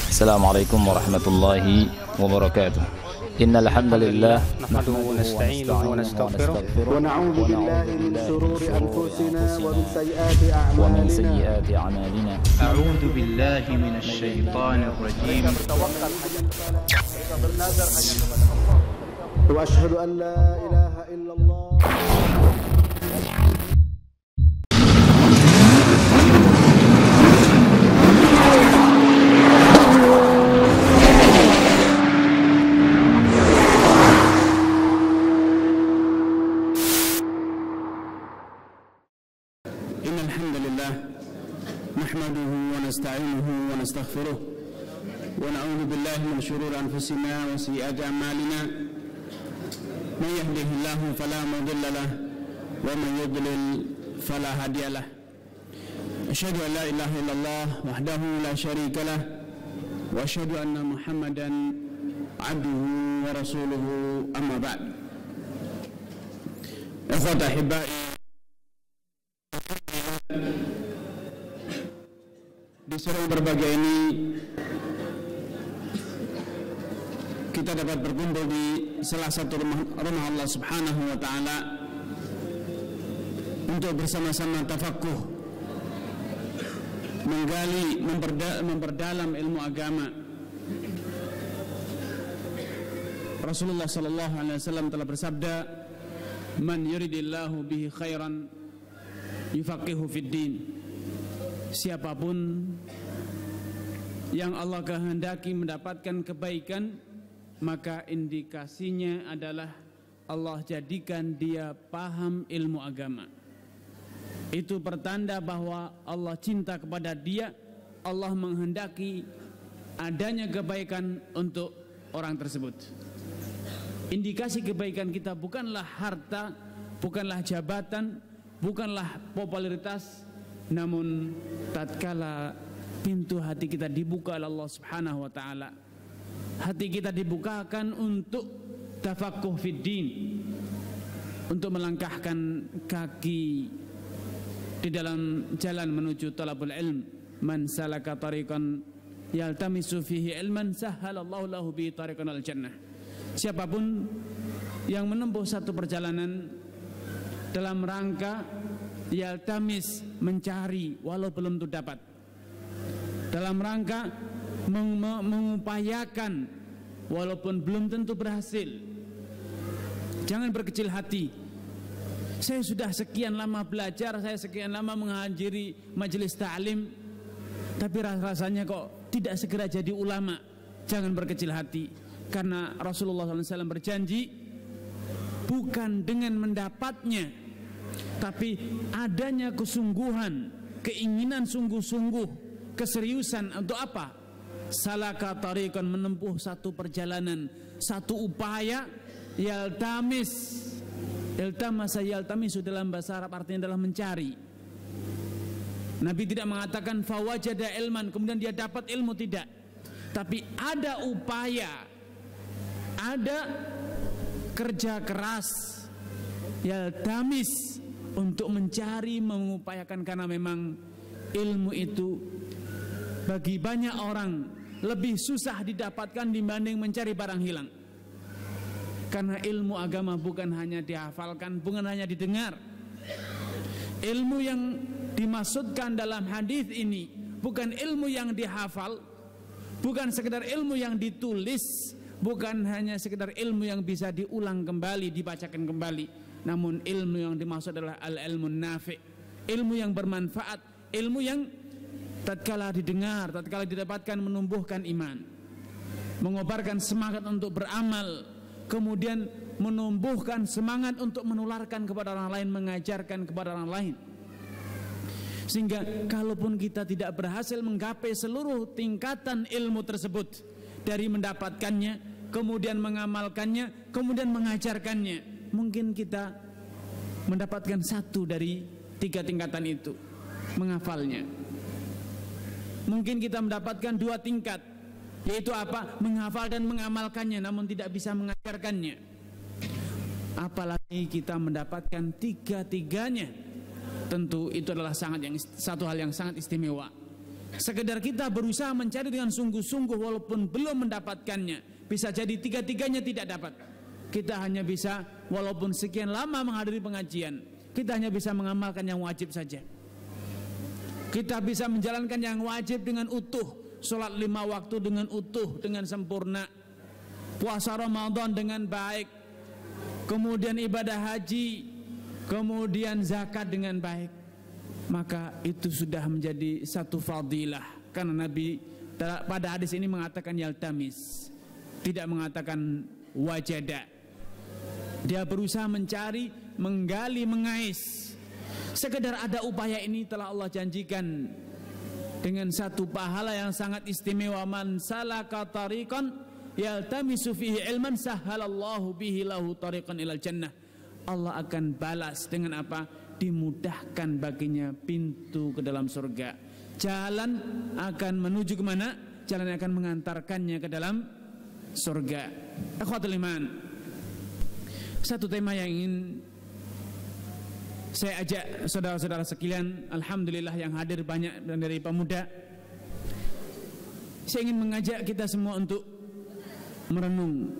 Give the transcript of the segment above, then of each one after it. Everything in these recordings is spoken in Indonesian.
Assalamualaikum warahmatullahi wabarakatuh. Innal hamdalillah nahmaduhu wa nasta'inuhu wa nastaghfiruh wa na'udzu billahi min shururi anfusina wa min sayyiati a'malina. A'udzu billahi minasy syaithanir rajim. Wa asyhadu an la ilaha illallah. نحمده ونستعينه ونستغفره ونعوذ بالله من شرور أنفسنا وسيئات أعمالنا من يهده الله فلا مضل له ومن يضلل فلا هادي له أشهد أن لا إله إلا الله وحده لا شريك له وأشهد أن محمدا عبده ورسوله أما بعد إخوة أحبائي di sore berbahagia ini kita dapat berkumpul di salah satu rumah Allah Subhanahu wa taala untuk bersama-sama tafaqquh, menggali, memperdalam ilmu agama. Rasulullah sallallahu alaihi wasallam telah bersabda, "Man yuridillahu bihi khairan yufaqihu fid din." Siapapun yang Allah kehendaki mendapatkan kebaikan, maka indikasinya adalah Allah jadikan dia paham ilmu agama. Itu pertanda bahwa Allah cinta kepada dia. Allah menghendaki adanya kebaikan untuk orang tersebut. Indikasi kebaikan kita bukanlah harta, bukanlah jabatan, bukanlah popularitas, namun tatkala pintu hati kita dibuka oleh Allah Subhanahu wa taala, hati kita dibukakan untuk tafaqquh fid din, untuk melangkahkan kaki di dalam jalan menuju talabul ilm. Man salaka tariqan yaltamisu fihi ilman sahhalallahu lahu bihi tariqan al jannah. Siapapun yang menempuh satu perjalanan dalam rangka yaltamis, mencari walau belum tentu dapat, dalam rangka mengupayakan walaupun belum tentu berhasil. Jangan berkecil hati. Saya sudah sekian lama belajar, saya sekian lama menghadiri majelis ta'lim, tapi rasanya kok tidak segera jadi ulama. Jangan berkecil hati, karena Rasulullah SAW berjanji bukan dengan mendapatnya, tapi adanya kesungguhan, keinginan sungguh-sungguh, keseriusan untuk apa? Salaka tariqan, menempuh satu perjalanan, satu upaya. Yaltamis, iltamasa yaltamisu dalam bahasa Arab artinya adalah mencari. Nabi tidak mengatakan fawajada ilman, kemudian dia dapat ilmu, tidak. Tapi ada upaya, ada kerja keras, yaltamis, untuk mencari, mengupayakan, karena memang ilmu itu bagi banyak orang lebih susah didapatkan dibanding mencari barang hilang. Karena ilmu agama bukan hanya dihafalkan, bukan hanya didengar. Ilmu yang dimaksudkan dalam hadis ini bukan ilmu yang dihafal, bukan sekedar ilmu yang ditulis, bukan hanya sekedar ilmu yang bisa diulang kembali, dibacakan kembali, namun ilmu yang dimaksud adalah al-ilmun nafi', ilmu yang bermanfaat, ilmu yang tatkala didengar, tatkala didapatkan menumbuhkan iman, mengobarkan semangat untuk beramal, kemudian menumbuhkan semangat untuk menularkan kepada orang lain, mengajarkan kepada orang lain. Sehingga kalaupun kita tidak berhasil menggapai seluruh tingkatan ilmu tersebut, dari mendapatkannya, kemudian mengamalkannya, kemudian mengajarkannya, mungkin kita mendapatkan satu dari tiga tingkatan itu, menghafalnya. Mungkin kita mendapatkan dua tingkat, yaitu apa? Menghafal dan mengamalkannya, namun tidak bisa mengajarkannya. Apalagi kita mendapatkan tiga-tiganya, tentu itu adalah satu hal yang sangat istimewa. Sekedar kita berusaha mencari dengan sungguh-sungguh walaupun belum mendapatkannya. Bisa jadi tiga-tiganya tidak dapat. Kita hanya bisa walaupun sekian lama menghadiri pengajian, kita hanya bisa mengamalkan yang wajib saja. Kita bisa menjalankan yang wajib dengan utuh, sholat 5 waktu dengan utuh, dengan sempurna, puasa Ramadan dengan baik, kemudian ibadah haji, kemudian zakat dengan baik. Maka itu sudah menjadi satu fadilah. Karena Nabi pada hadis ini mengatakan yaltamis, tidak mengatakan wajada. Dia berusaha mencari, menggali, mengais. Sekedar ada upaya ini telah Allah janjikan dengan satu pahala yang sangat istimewa. Man salaka tariqan yaltamisu fihi ilman sahhalallahu bihi lahu tariqan ilal jannah. Allah akan balas dengan apa? Dimudahkan baginya pintu ke dalam surga. Jalan akan menuju kemana? Jalan akan mengantarkannya ke dalam surga. Akhwatul iman, satu tema yang ingin saya ajak saudara-saudara sekalian, alhamdulillah yang hadir banyak dari pemuda. Saya ingin mengajak kita semua untuk merenung,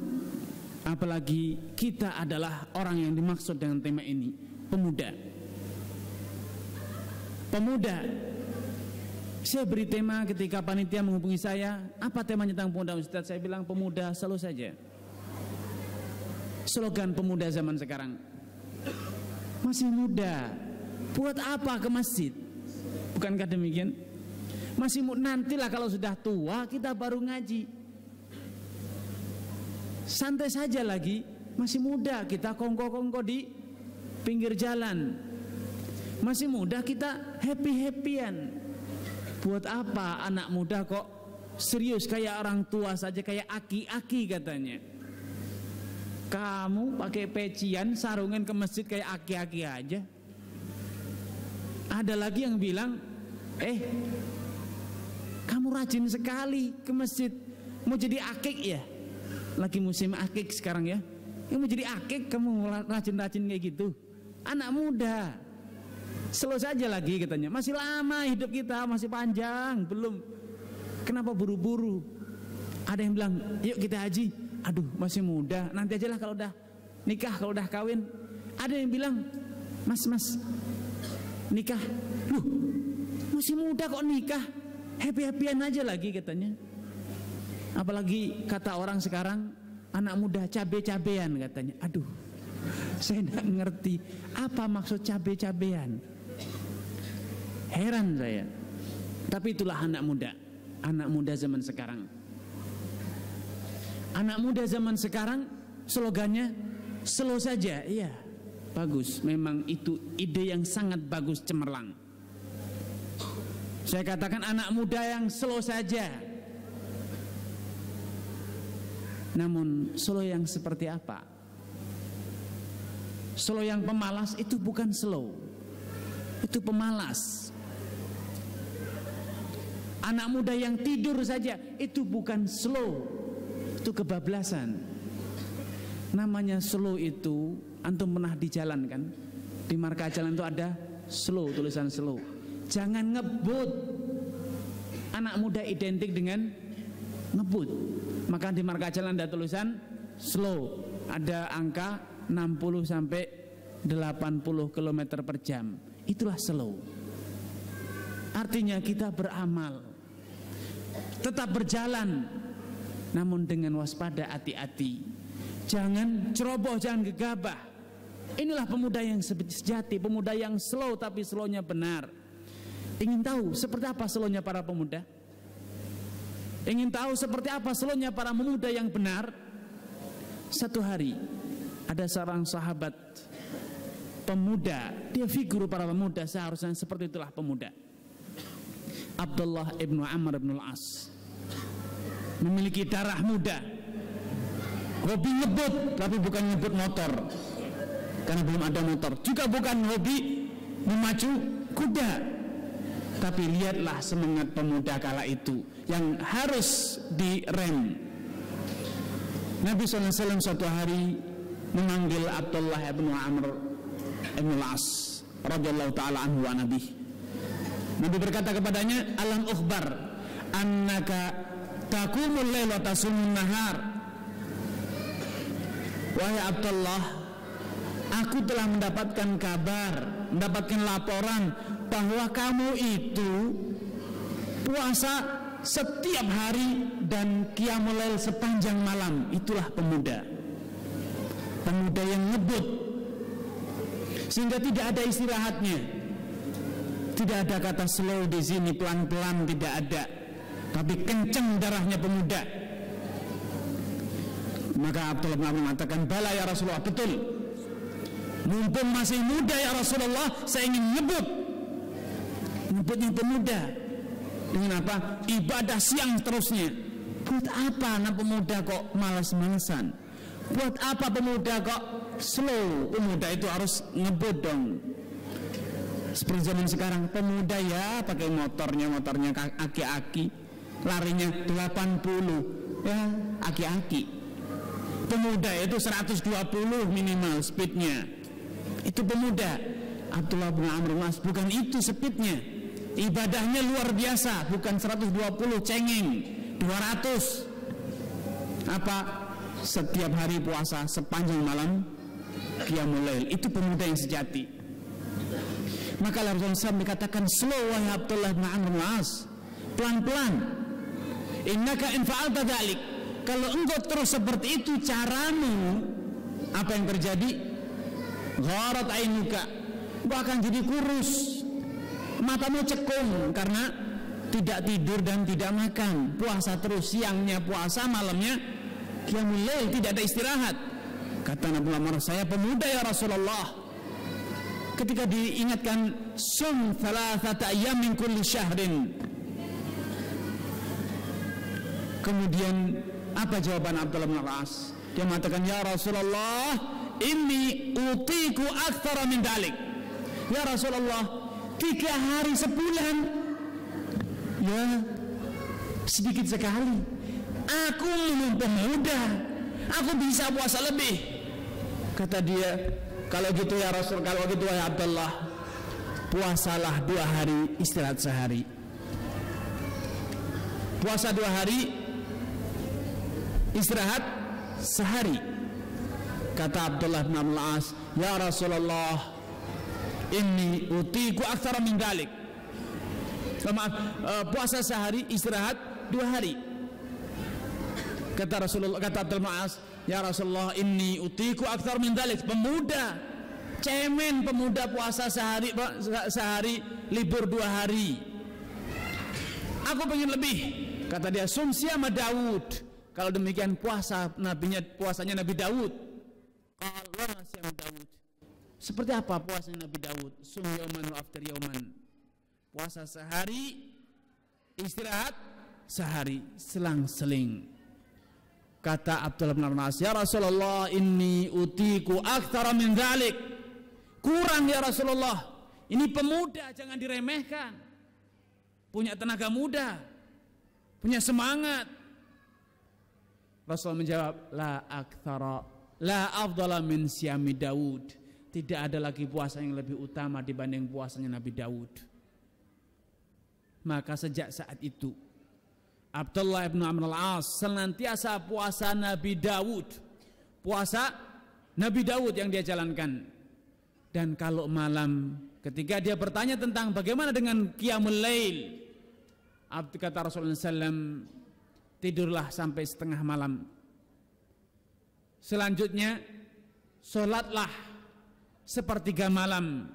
apalagi kita adalah orang yang dimaksud dengan tema ini, pemuda. Pemuda. Saya beri tema ketika panitia menghubungi saya, apa temanya tentang pemuda Ustaz? Saya bilang pemuda selalu saja. Slogan pemuda zaman sekarang, masih muda, buat apa ke masjid? Bukankah demikian? Masih nantilah kalau sudah tua kita baru ngaji. Santai saja lagi, masih muda kita kongko-kongko di pinggir jalan. Masih muda kita happy-happyan. Buat apa anak muda kok serius kayak orang tua saja, kayak aki-aki katanya. Kamu pakai pecian, sarungan ke masjid kayak aki-aki aja. Ada lagi yang bilang, kamu rajin sekali ke masjid, mau jadi akik ya? Lagi musim akik sekarang ya. Yang mau jadi akik kamu rajin-rajin kayak gitu. Anak muda, slow saja lagi katanya. Masih lama hidup kita, masih panjang, belum. Kenapa buru-buru? Ada yang bilang, yuk kita haji. Aduh, masih muda, nanti aja lah kalau udah nikah, kalau udah kawin. Ada yang bilang, mas nikah. Loh, masih muda kok nikah? Happy-happyan aja lagi katanya. Apalagi kata orang sekarang, anak muda cabe-cabean katanya. Aduh, saya tidak ngerti apa maksud cabe-cabean. Heran saya. Tapi itulah anak muda zaman sekarang. Anak muda zaman sekarang slogannya slow saja. Iya, bagus. Memang itu ide yang sangat bagus, cemerlang. Saya katakan anak muda yang slow saja. Namun slow yang seperti apa? Slow yang pemalas itu bukan slow, itu pemalas. Anak muda yang tidur saja itu bukan slow, itu kebablasan. Namanya slow itu, antum pernah di jalan kan? Di marka jalan itu ada slow, tulisan slow. Jangan ngebut. Anak muda identik dengan ngebut. Maka di marka jalan ada tulisan slow, ada angka 60 sampai 80 km per jam. Itulah slow. Artinya kita beramal, tetap berjalan, namun dengan waspada, hati-hati. Jangan ceroboh, jangan gegabah. Inilah pemuda yang sejati, pemuda yang slow tapi slownya benar. Ingin tahu seperti apa slownya para pemuda? Ingin tahu seperti apa slownya para pemuda yang benar? Satu hari ada seorang sahabat pemuda, dia figur para pemuda, seharusnya seperti itulah pemuda. Abdullah ibnu Amr ibn al-As, memiliki darah muda, hobi ngebut, tapi bukan ngebut motor karena belum ada motor, juga bukan hobi memacu kuda. Tapi lihatlah semangat pemuda kala itu yang harus direm. Nabi SAW suatu hari memanggil Abdullah ibnu Amr ibn al-As radhiyallahu ta'ala anhu wa nabi. Nabi berkata kepadanya, alam ukhbar annaka taqumul lail wa tasumun nahar. Wahai Abdullah, aku telah mendapatkan kabar, mendapatkan laporan bahwa kamu itu puasa setiap hari dan qiyamul lail sepanjang malam. Itulah pemuda yang ngebut, sehingga tidak ada istirahatnya. Tidak ada kata slow di sini, pelan-pelan, tidak ada, tapi kenceng darahnya pemuda. Maka Abdullah bin Amr mengatakan, bala ya Rasulullah, betul, mumpung masih muda ya Rasulullah, saya ingin ngebut yang pemuda. Dengan apa? Ibadah siang terusnya. Buat apa anak pemuda kok malas-malesan? Buat apa pemuda kok slow? Pemuda itu harus ngebut dong. Seperti zaman sekarang, pemuda ya pakai motornya aki-aki, larinya 80 ya, aki-aki. Pemuda itu 120 minimal speednya. Itu pemuda. Abdullah bin Amr Mas, bukan itu speednya. Ibadahnya luar biasa, bukan 120 cengeng, 200. Apa? Setiap hari puasa sepanjang malam qiyamul lail. Itu pemuda yang sejati. Maka Rasulullah SAW dikatakan, slow wahai Abdullah bin Amr Mas, pelan-pelan. Innaka in fa'alta dzalik, kalau engkau terus seperti itu caramu, apa yang terjadi? Gharat ainuka, engkau akan jadi kurus, matamu cekung karena tidak tidur dan tidak makan, puasa terus, siangnya puasa, malamnya qiyamul lail, tidak ada istirahat. Kata Nabi Muhammad, saya pemuda ya Rasulullah. Ketika diingatkan sum thalathata ayyam min kulli syahrin, kemudian apa jawaban Abdullah bin As? Dia mengatakan, ya Rasulullah, inni utiku aktsara min dalik. Ya Rasulullah, 3 hari sebulan, ya sedikit sekali. Aku belum pemuda, aku bisa puasa lebih. Kata dia, kalau gitu ya Rasul, kalau gitu ya Abdullah, puasalah 2 hari, istirahat sehari. Puasa 2 hari, istirahat sehari. Kata Abdullah bin Amr As, ya Rasulullah, inni utiku aktsara min dalik. Puasa sehari, istirahat 2 hari. Kata Rasulullah, kata Abdullah bin As, ya Rasulullah, inni utiku aktsara min dalik. Pemuda, cemen pemuda puasa sehari, libur 2 hari. Aku pengen lebih. Kata dia, sum siyama Daud. Kalau demikian puasanya Nabi Daud. Allah siyama Daud. Seperti apa puasanya Nabi Daud? Sum yauman wa aftir yauman. Puasa sehari, istirahat sehari, selang-seling. Kata Abdullah bin Abbas, ya Rasulullah, inni utiku aktsara min dzalik. Kurang ya Rasulullah. Ini pemuda, jangan diremehkan. Punya tenaga muda, punya semangat. Rasul menjawab, la aktsara, la afdala min siyami Daud. Tidak ada lagi puasa yang lebih utama dibanding puasanya Nabi Daud. Maka sejak saat itu Abdullah bin Amr al-As senantiasa puasa Nabi Daud. Puasa Nabi Daud yang dia jalankan. Dan kalau malam, ketika dia bertanya tentang bagaimana dengan qiyamul lail, kata Rasulullah SAW, tidurlah sampai setengah malam. Selanjutnya, sholatlah 1/3 malam.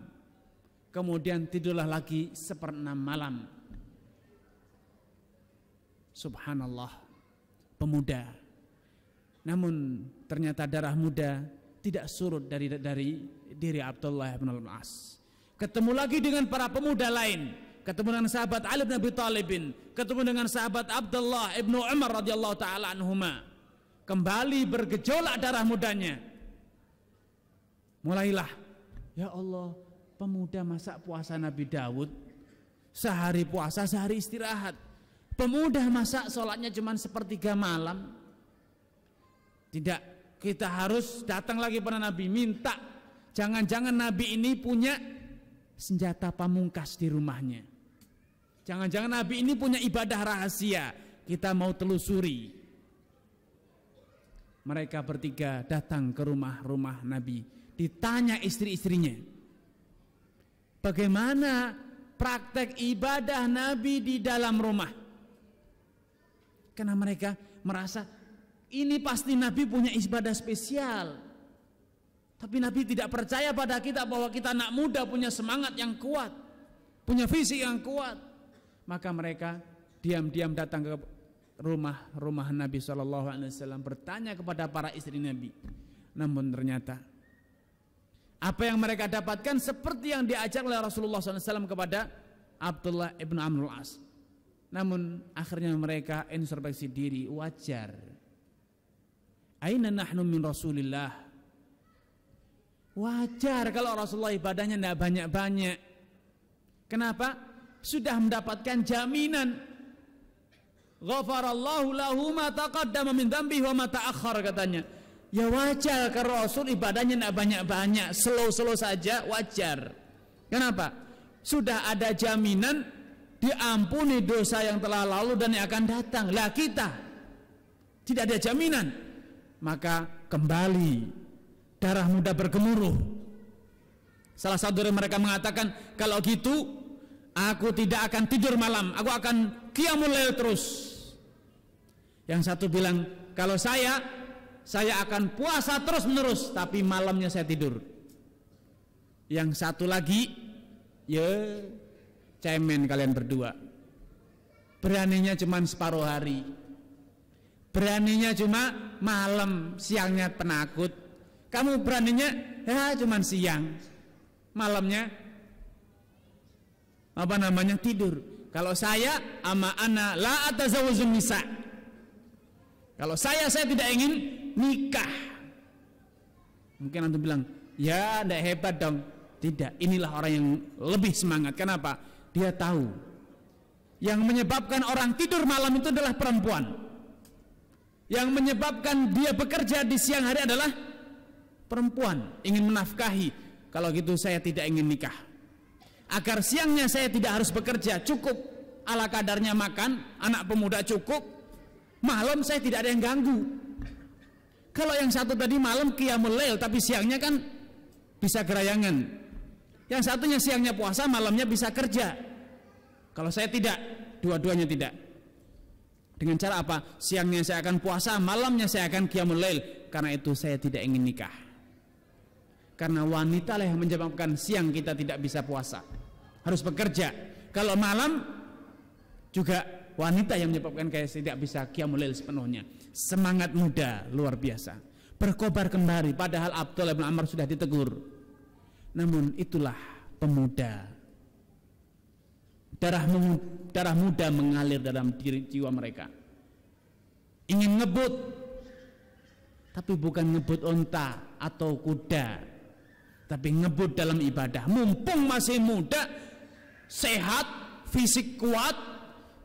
Kemudian tidurlah lagi 1/6 malam. Subhanallah, pemuda. Namun ternyata darah muda tidak surut dari diri Abdullah bin Al-As. Ketemu lagi dengan para pemuda lain, ketemu dengan sahabat Ali bin Abi Thalib, ketemu dengan sahabat Abdullah ibnu Umar radhiyallahu taala anhuma. Kembali bergejolak darah mudanya. Mulailah, ya Allah, pemuda masa puasa Nabi Daud, sehari puasa, sehari istirahat. Pemuda masa sholatnya cuma 1/3 malam. Tidak, kita harus datang lagi pada Nabi, minta. Jangan-jangan Nabi ini punya senjata pamungkas di rumahnya. Jangan-jangan Nabi ini punya ibadah rahasia, kita mau telusuri. Mereka bertiga datang ke rumah Nabi, ditanya istri-istrinya, bagaimana praktek ibadah Nabi di dalam rumah. Karena mereka merasa ini pasti Nabi punya ibadah spesial. Tapi Nabi tidak percaya pada kita bahwa kita anak muda punya semangat yang kuat, punya visi yang kuat. Maka mereka diam-diam datang ke rumah Nabi SAW, bertanya kepada para istri Nabi. Namun ternyata apa yang mereka dapatkan seperti yang diajar oleh Rasulullah SAW kepada Abdullah ibn Amr al-As. Namun akhirnya mereka introspeksi diri, wajar. Aina nahnu min Rasulillah. Wajar kalau Rasulullah ibadahnya tidak banyak-banyak. Kenapa? Sudah mendapatkan jaminan. Ghafarallahu lahu ma taqaddama min dzambihi wa ma ta'akhkhar, katanya. Ya wajar kalau Rasul ibadahnya tidak banyak-banyak, slow-slow saja, wajar. Kenapa? Sudah ada jaminan diampuni dosa yang telah lalu dan yang akan datang. Lah kita tidak ada jaminan, maka kembali darah muda bergemuruh. Salah satu dari mereka mengatakan, kalau gitu aku tidak akan tidur malam, aku akan qiyamul lail terus. Yang satu bilang, kalau saya akan puasa terus menerus, tapi malamnya saya tidur. Yang satu lagi, ya cemen kalian berdua, beraninya cuma separuh hari, beraninya cuma malam, siangnya penakut. Kamu beraninya ya cuma siang, malamnya tidur. Kalau saya ama ana la atazawwajun nisa, kalau saya tidak ingin nikah. Mungkin antum bilang, ya ndak hebat dong. Tidak, inilah orang yang lebih semangat. Kenapa? Dia tahu yang menyebabkan orang tidur malam itu adalah perempuan. Yang menyebabkan dia bekerja di siang hari adalah perempuan, ingin menafkahi. Kalau gitu saya tidak ingin nikah. Agar siangnya saya tidak harus bekerja, cukup ala kadarnya makan, anak pemuda cukup. Malam saya tidak ada yang ganggu. Kalau yang satu tadi malam qiyamul lail, tapi siangnya kan bisa gerayangan. Yang satunya siangnya puasa, malamnya bisa kerja. Kalau saya tidak, dua-duanya tidak. Dengan cara apa? Siangnya saya akan puasa, malamnya saya akan qiyamul lail. Karena itu saya tidak ingin nikah. Karena wanita lah yang menyebabkan siang kita tidak bisa puasa, harus bekerja. Kalau malam juga wanita yang menyebabkan kayak tidak bisa qiyamul lail sepenuhnya. Semangat muda luar biasa, berkobar kembali. Padahal Abdullah bin Amr sudah ditegur. Namun itulah pemuda, darah muda mengalir dalam diri jiwa mereka. Ingin ngebut, tapi bukan ngebut onta atau kuda, tapi ngebut dalam ibadah. Mumpung masih muda, sehat, fisik kuat,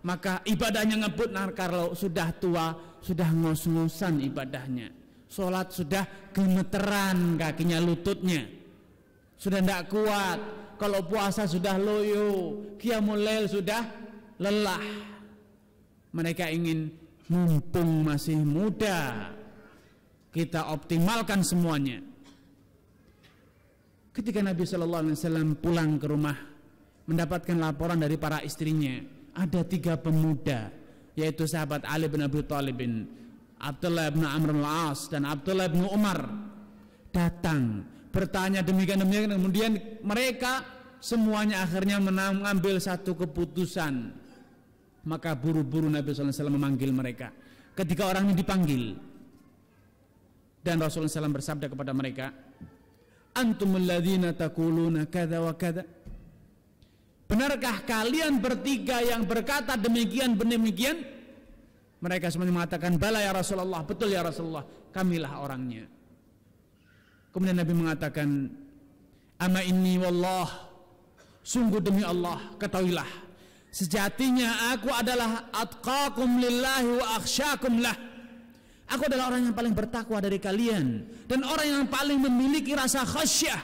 maka ibadahnya ngebut. Nah, kalau sudah tua, sudah ngos-ngosan ibadahnya. Sholat sudah gemeteran kakinya, lututnya sudah tidak kuat. Kalau puasa sudah loyo, qiyamul lail sudah lelah. Mereka ingin mumpung masih muda, kita optimalkan semuanya. Ketika Nabi SAW pulang ke rumah, mendapatkan laporan dari para istrinya, ada 3 pemuda, yaitu sahabat Ali bin Abi Thalib, Abdullah bin Amr al-As, dan Abdullah bin Umar, datang bertanya demikian. Kemudian mereka semuanya akhirnya mengambil satu keputusan. Maka buru-buru Nabi SAW memanggil mereka. Ketika orang ini dipanggil, dan Rasulullah SAW bersabda kepada mereka, antumul ladzina taquluna kadza wa kadza, benarkah kalian bertiga yang berkata demikian demikian? Mereka semuanya mengatakan, bala ya Rasulullah, betul ya Rasulullah, kamilah orangnya. Kemudian Nabi mengatakan, ama inni wallah, sungguh demi Allah, ketahuilah, sejatinya aku adalah atqakum lillahi wa akhsyakum lah. Aku adalah orang yang paling bertakwa dari kalian, dan orang yang paling memiliki rasa khasyah,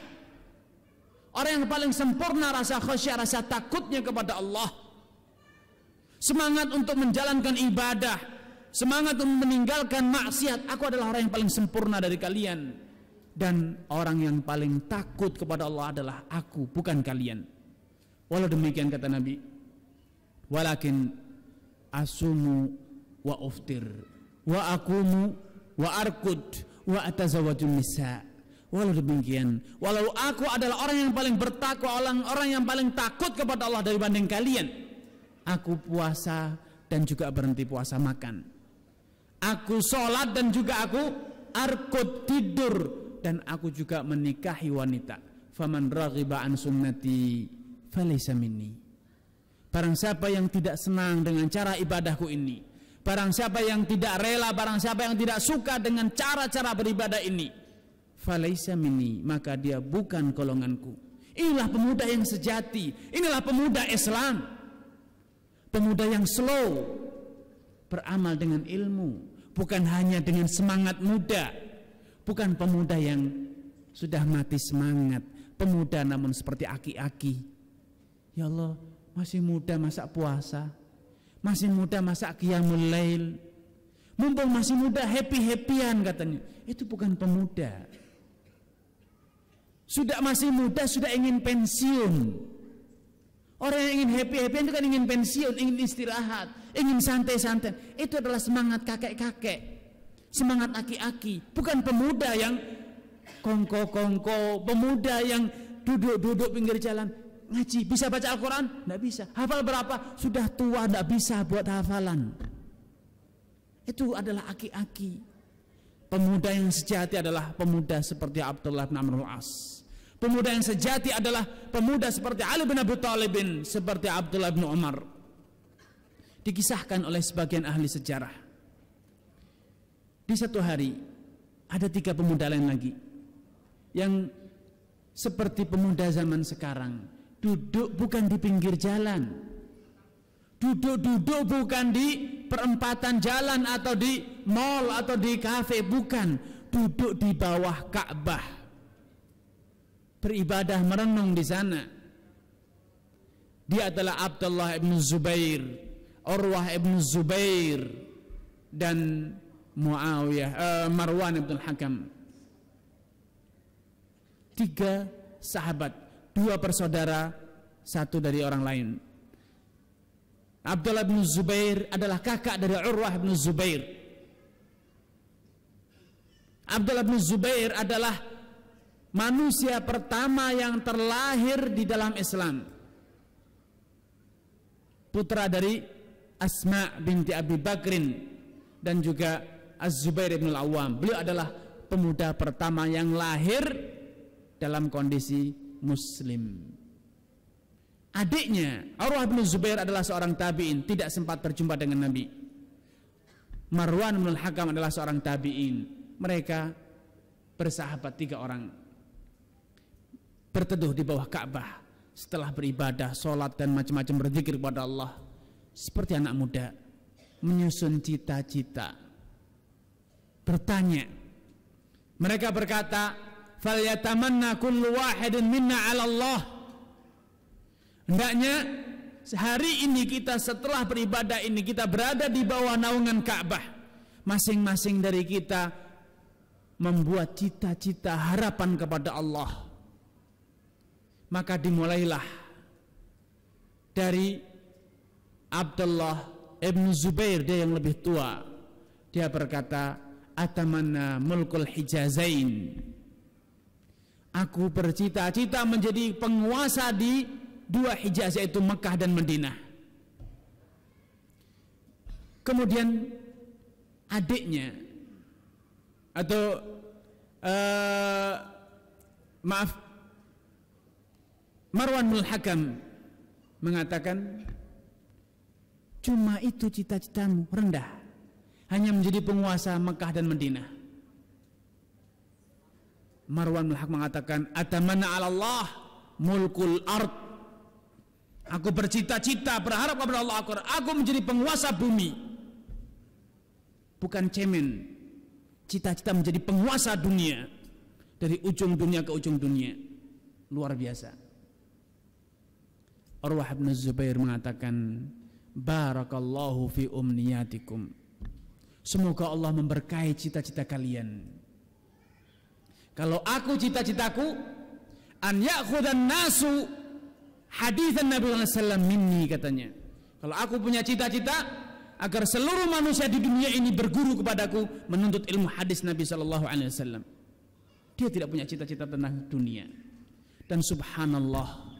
orang yang paling sempurna rasa khasyah, rasa takutnya kepada Allah. semangat untuk menjalankan ibadah, semangat untuk meninggalkan maksiat. Aku adalah orang yang paling sempurna dari kalian, dan orang yang paling takut kepada Allah adalah aku, bukan kalian. Walau demikian kata Nabi, walakin asumu wa uftir wa akumu wa arkud wa atazawwajun nisa. Walau demikian, walau aku adalah orang yang paling bertakwa, orang yang paling takut kepada Allah dibanding kalian, aku puasa dan juga berhenti puasa makan. Aku sholat dan juga aku arkud, tidur, dan aku juga menikahi wanita. Faman raghiba an sunnati falaysa minni. Barang siapa yang tidak senang dengan cara ibadahku ini, barang siapa yang tidak rela, barang siapa yang tidak suka dengan cara-cara beribadah ini, falaysa minni, maka dia bukan golonganku. Inilah pemuda yang sejati, inilah pemuda Islam, pemuda yang slow, beramal dengan ilmu, bukan hanya dengan semangat muda, bukan pemuda yang sudah mati semangat, pemuda namun seperti aki-aki. Ya Allah, masih muda masa puasa, masih muda masa qiyamul lail, mumpung masih muda happy-happyan katanya. Itu bukan pemuda. Sudah masih muda sudah ingin pensiun. Orang yang ingin happy-happyan itu kan ingin pensiun, ingin istirahat, ingin santai-santai. Itu adalah semangat kakek-kakek, semangat aki-aki, bukan pemuda yang kongko-kongko, pemuda yang duduk-duduk pinggir jalan. Ngaji, bisa baca Al-Quran? Tidak bisa. Hafal berapa? Sudah tua, tidak bisa buat hafalan. Itu adalah aki-aki. Pemuda yang sejati adalah pemuda seperti Abdullah bin Amr al-As. Pemuda yang sejati adalah pemuda seperti Ali bin Abi Thalib, seperti Abdullah bin Umar. Dikisahkan oleh sebagian ahli sejarah, di satu hari ada 3 pemuda lain lagi yang seperti pemuda zaman sekarang, duduk bukan di pinggir jalan, duduk bukan di perempatan jalan atau di mall atau di kafe, bukan, duduk di bawah Ka'bah, beribadah merenung di sana. Dia adalah Abdullah ibn Zubair, Urwah ibn Zubair, dan Marwan ibn Hakam. 3 sahabat, 2 bersaudara, 1 dari orang lain. Abdullah bin Zubair adalah kakak dari Urwah bin Zubair. Abdullah bin Zubair adalah manusia pertama yang terlahir di dalam Islam, putra dari Asma binti Abi Bakrin dan juga Az-Zubair bin Al-Awwam. Beliau adalah pemuda pertama yang lahir dalam kondisi muslim. Adiknya Urwah bin Zubair adalah seorang tabi'in, tidak sempat berjumpa dengan Nabi. Marwan bin Hakam adalah seorang tabi'in. Mereka bersahabat, 3 orang, berteduh di bawah Ka'bah setelah beribadah, sholat dan macam-macam, berzikir kepada Allah seperti anak muda, menyusun cita-cita, bertanya. Mereka berkata, falyatamanna kullu wahidin minna 'ala Allah. Hendaknya hari ini kita, setelah beribadah ini, kita berada di bawah naungan Ka'bah, masing-masing dari kita membuat cita-cita harapan kepada Allah. Maka dimulailah dari Abdullah ibn Zubair, dia yang lebih tua. Dia berkata, atamanna mulkul Hijazain. Aku bercita-cita menjadi penguasa di 2 Hijaz, yaitu Mekah dan Madinah. Kemudian adiknya atau Marwan bin Hakam mengatakan, cuma itu cita-citamu, rendah, hanya menjadi penguasa Mekah dan Madinah. Marwan bin Hakam mengatakan, atamanna 'ala Allah mulkul ard. Aku bercita-cita, berharap kepada Allah, aku menjadi penguasa bumi. Bukan cemen, cita-cita menjadi penguasa dunia, dari ujung dunia ke ujung dunia. Luar biasa. Urwah bin Zubair mengatakan, Barakallahu fi umniyatikum. Semoga Allah memberkahi cita-cita kalian. Kalau aku cita-citaku an ya'khudhan nasu haditsan Nabi sallallahu alaihi wasallam minni, katanya. Kalau aku punya cita-cita agar seluruh manusia di dunia ini berguru kepadaku menuntut ilmu hadis Nabi sallallahu alaihi wasallam. Dia tidak punya cita-cita tentang dunia. Dan subhanallah,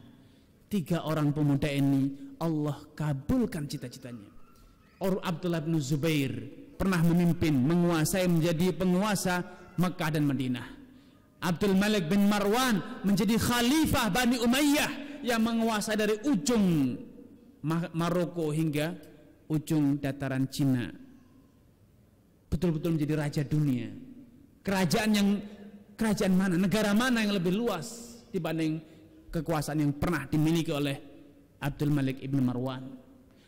3 orang pemuda ini Allah kabulkan cita-citanya. Abdullah bin Zubair pernah memimpin, menguasai, menjadi penguasa Mekah dan Madinah. Abdul Malik bin Marwan menjadi khalifah Bani Umayyah yang menguasai dari ujung Maroko hingga ujung dataran Cina. Betul-betul menjadi raja dunia. Kerajaan mana, negara mana yang lebih luas dibanding kekuasaan yang pernah dimiliki oleh Abdul Malik ibn Marwan.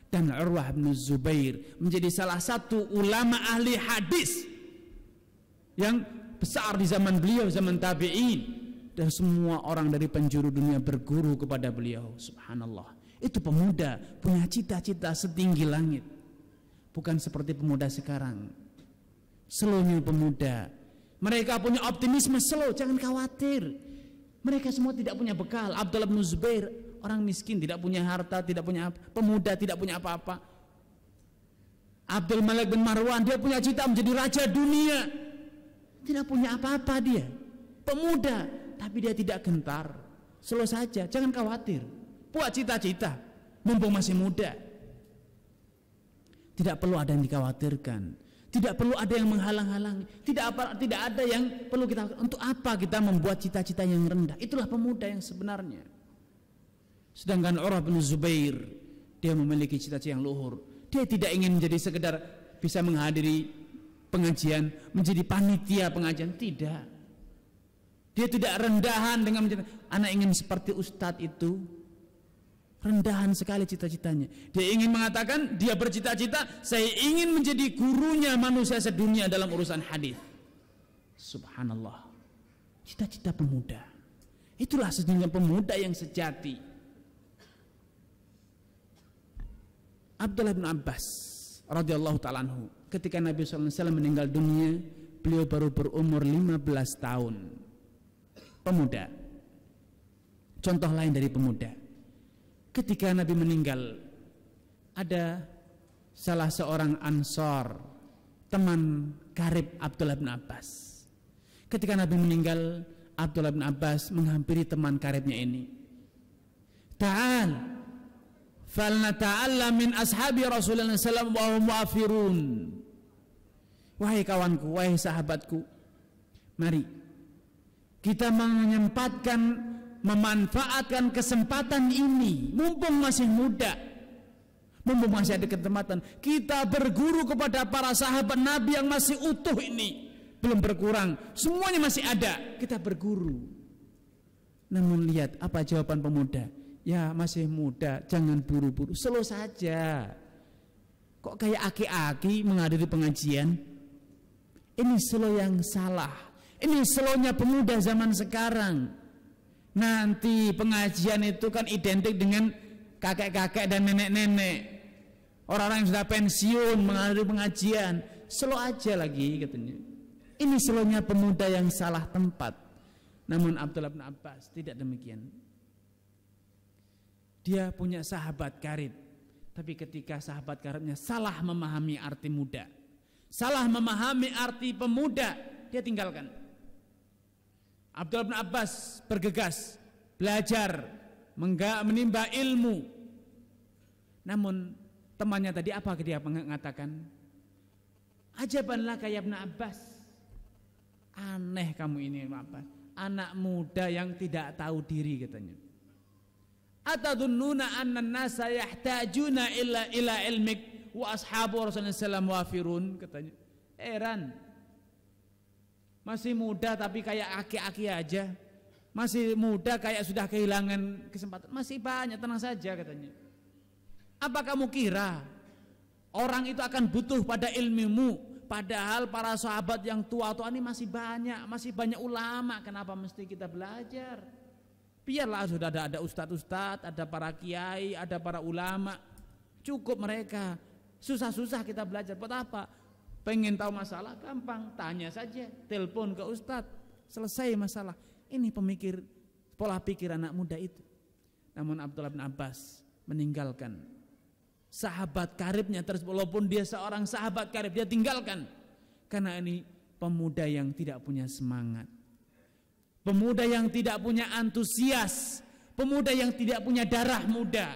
Dan Urwah bin Zubair menjadi salah satu ulama ahli hadis yang besar di zaman beliau, zaman tabi'in. Dan semua orang dari penjuru dunia berguru kepada beliau. Subhanallah. Itu pemuda punya cita-cita setinggi langit. Bukan seperti pemuda sekarang. Slownya pemuda. Mereka punya optimisme slow, jangan khawatir. Mereka semua tidak punya bekal. Abdullah bin Zubair orang miskin, tidak punya harta, tidak punya pemuda, tidak punya apa-apa. Abdul Malik bin Marwan, dia punya cita menjadi raja dunia. Tidak punya apa-apa dia. Pemuda, tapi dia tidak gentar. Slow saja, jangan khawatir. Buat cita-cita, mumpung masih muda. Tidak perlu ada yang dikhawatirkan. Tidak perlu ada yang menghalang-halangi. Tidak ada yang perlu kita. Untuk apa kita membuat cita-cita yang rendah? Itulah pemuda yang sebenarnya. Sedangkan Urwah bin Zubair, dia memiliki cita-cita yang luhur. Dia tidak ingin menjadi sekedar bisa menghadiri pengajian, menjadi panitia pengajian. Tidak. Dia tidak rendahan dengan menjadi anak ingin seperti ustadz itu. Rendahan sekali cita-citanya. Dia ingin mengatakan, dia bercita-cita, saya ingin menjadi gurunya manusia sedunia dalam urusan hadis. Subhanallah. Cita-cita pemuda. Itulah sesungguhnya pemuda yang sejati. Abdullah bin Abbas radhiyallahu ta'ala anhu, ketika Nabi sallallahu alaihi wasallam meninggal dunia, beliau baru berumur 15 tahun. Pemuda. Contoh lain dari pemuda. Ketika Nabi meninggal, ada salah seorang Ansor, teman karib Abdullah bin Abbas. Ketika Nabi meninggal, Abdullah bin Abbas menghampiri teman karibnya ini. Ta'al, falnata'allam min ashabi Rasulullah SAW wa hum wafirun. Wahai kawanku, wahai sahabatku, mari kita memanfaatkan kesempatan ini, mumpung masih muda, mumpung masih ada kesempatan, kita berguru kepada para sahabat Nabi yang masih utuh ini, belum berkurang, semuanya masih ada, kita berguru. Namun lihat apa jawaban pemuda, ya masih muda, jangan buru-buru, slow saja. Kok kayak aki-aki menghadiri pengajian? Ini slow yang salah. Ini slownya pemuda zaman sekarang. Nanti pengajian itu kan identik dengan kakek-kakek dan nenek-nenek, orang-orang yang sudah pensiun menghadiri pengajian. Slow aja lagi katanya. Ini slownya pemuda yang salah tempat. Namun Abdullah bin Abbas tidak demikian. Dia punya sahabat karib, tapi ketika sahabat karibnya salah memahami arti muda, salah memahami arti pemuda, dia tinggalkan. Abdullah bin Abbas bergegas belajar, menimba ilmu. Namun temannya tadi apa dia mengatakan? Ajabanlah kayak Ibn Abbas. Aneh kamu ini Abbas. Anak muda yang tidak tahu diri katanya. Atadhunnuna anna an-nasa yahtajuna ila ilmik wa ashabu Rasulullah sallallahu wafirun katanya. Heran. Masih muda tapi kayak aki-aki aja. Masih muda kayak sudah kehilangan kesempatan. Masih banyak, tenang saja katanya. Apa kamu kira orang itu akan butuh pada ilmumu? Padahal para sahabat yang tua-tua ini masih banyak ulama. Kenapa mesti kita belajar? Biarlah sudah ada ustadz-ustadz, ada para kiai, ada para ulama. Cukup mereka. Susah-susah kita belajar. Buat apa? Pengen tahu masalah gampang, tanya saja, telepon ke ustadz, selesai masalah. Ini pola pikir anak muda itu. Namun Abdullah bin Abbas meninggalkan sahabat karibnya tersebut, walaupun dia seorang sahabat karib, dia tinggalkan karena ini pemuda yang tidak punya semangat, pemuda yang tidak punya antusias, pemuda yang tidak punya darah muda,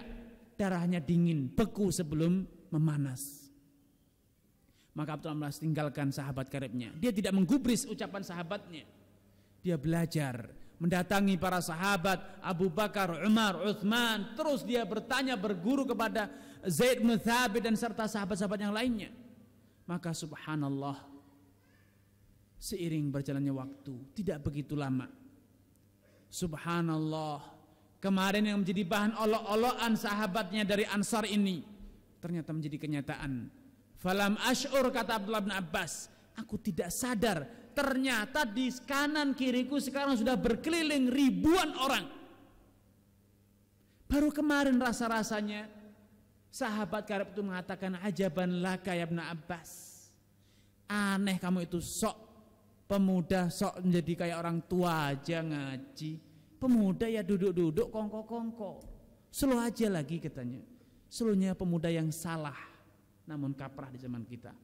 darahnya dingin, beku sebelum memanas. Maka Abdullah bin Abbas tinggalkan sahabat karibnya. Dia tidak menggubris ucapan sahabatnya. Dia belajar, mendatangi para sahabat Abu Bakar, Umar, Uthman. Terus dia bertanya, berguru kepada Zaid bin Thabit dan serta sahabat-sahabat yang lainnya. Maka subhanallah, seiring berjalannya waktu, tidak begitu lama, subhanallah, kemarin yang menjadi bahan olok-olokan sahabatnya dari Ansar ini ternyata menjadi kenyataan. Falam ash'ur, kata Abdullah bin Abbas, aku tidak sadar ternyata di kanan kiriku sekarang sudah berkeliling ribuan orang. Baru kemarin rasa-rasanya sahabat karib itu mengatakan, ajaban laka ya Ibn Abbas, aneh kamu itu, sok pemuda, sok menjadi kayak orang tua aja ngaji. Pemuda ya duduk-duduk kongko-kongko, slow aja lagi katanya. Slownya pemuda yang salah, namun kaprah di zaman kita.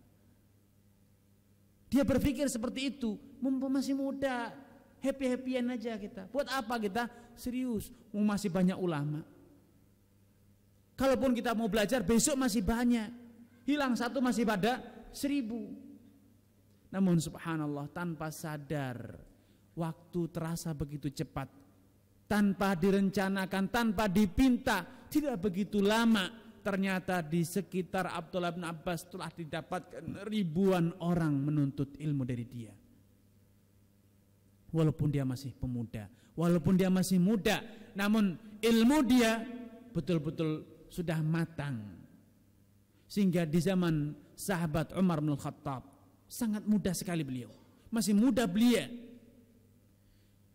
Dia berpikir seperti itu, mumpung masih muda, happy-happyan aja kita. Buat apa kita serius? Masih banyak ulama. Kalaupun kita mau belajar, besok masih banyak. Hilang satu masih pada 1000. Namun subhanallah, tanpa sadar, waktu terasa begitu cepat. Tanpa direncanakan, tanpa dipinta, tidak begitu lama. Ternyata di sekitar Abdullah bin Abbas telah didapatkan ribuan orang menuntut ilmu dari dia. Walaupun dia masih pemuda, walaupun dia masih muda, namun ilmu dia betul-betul sudah matang. Sehingga di zaman sahabat Umar bin Khattab, sangat muda sekali beliau, masih muda belia.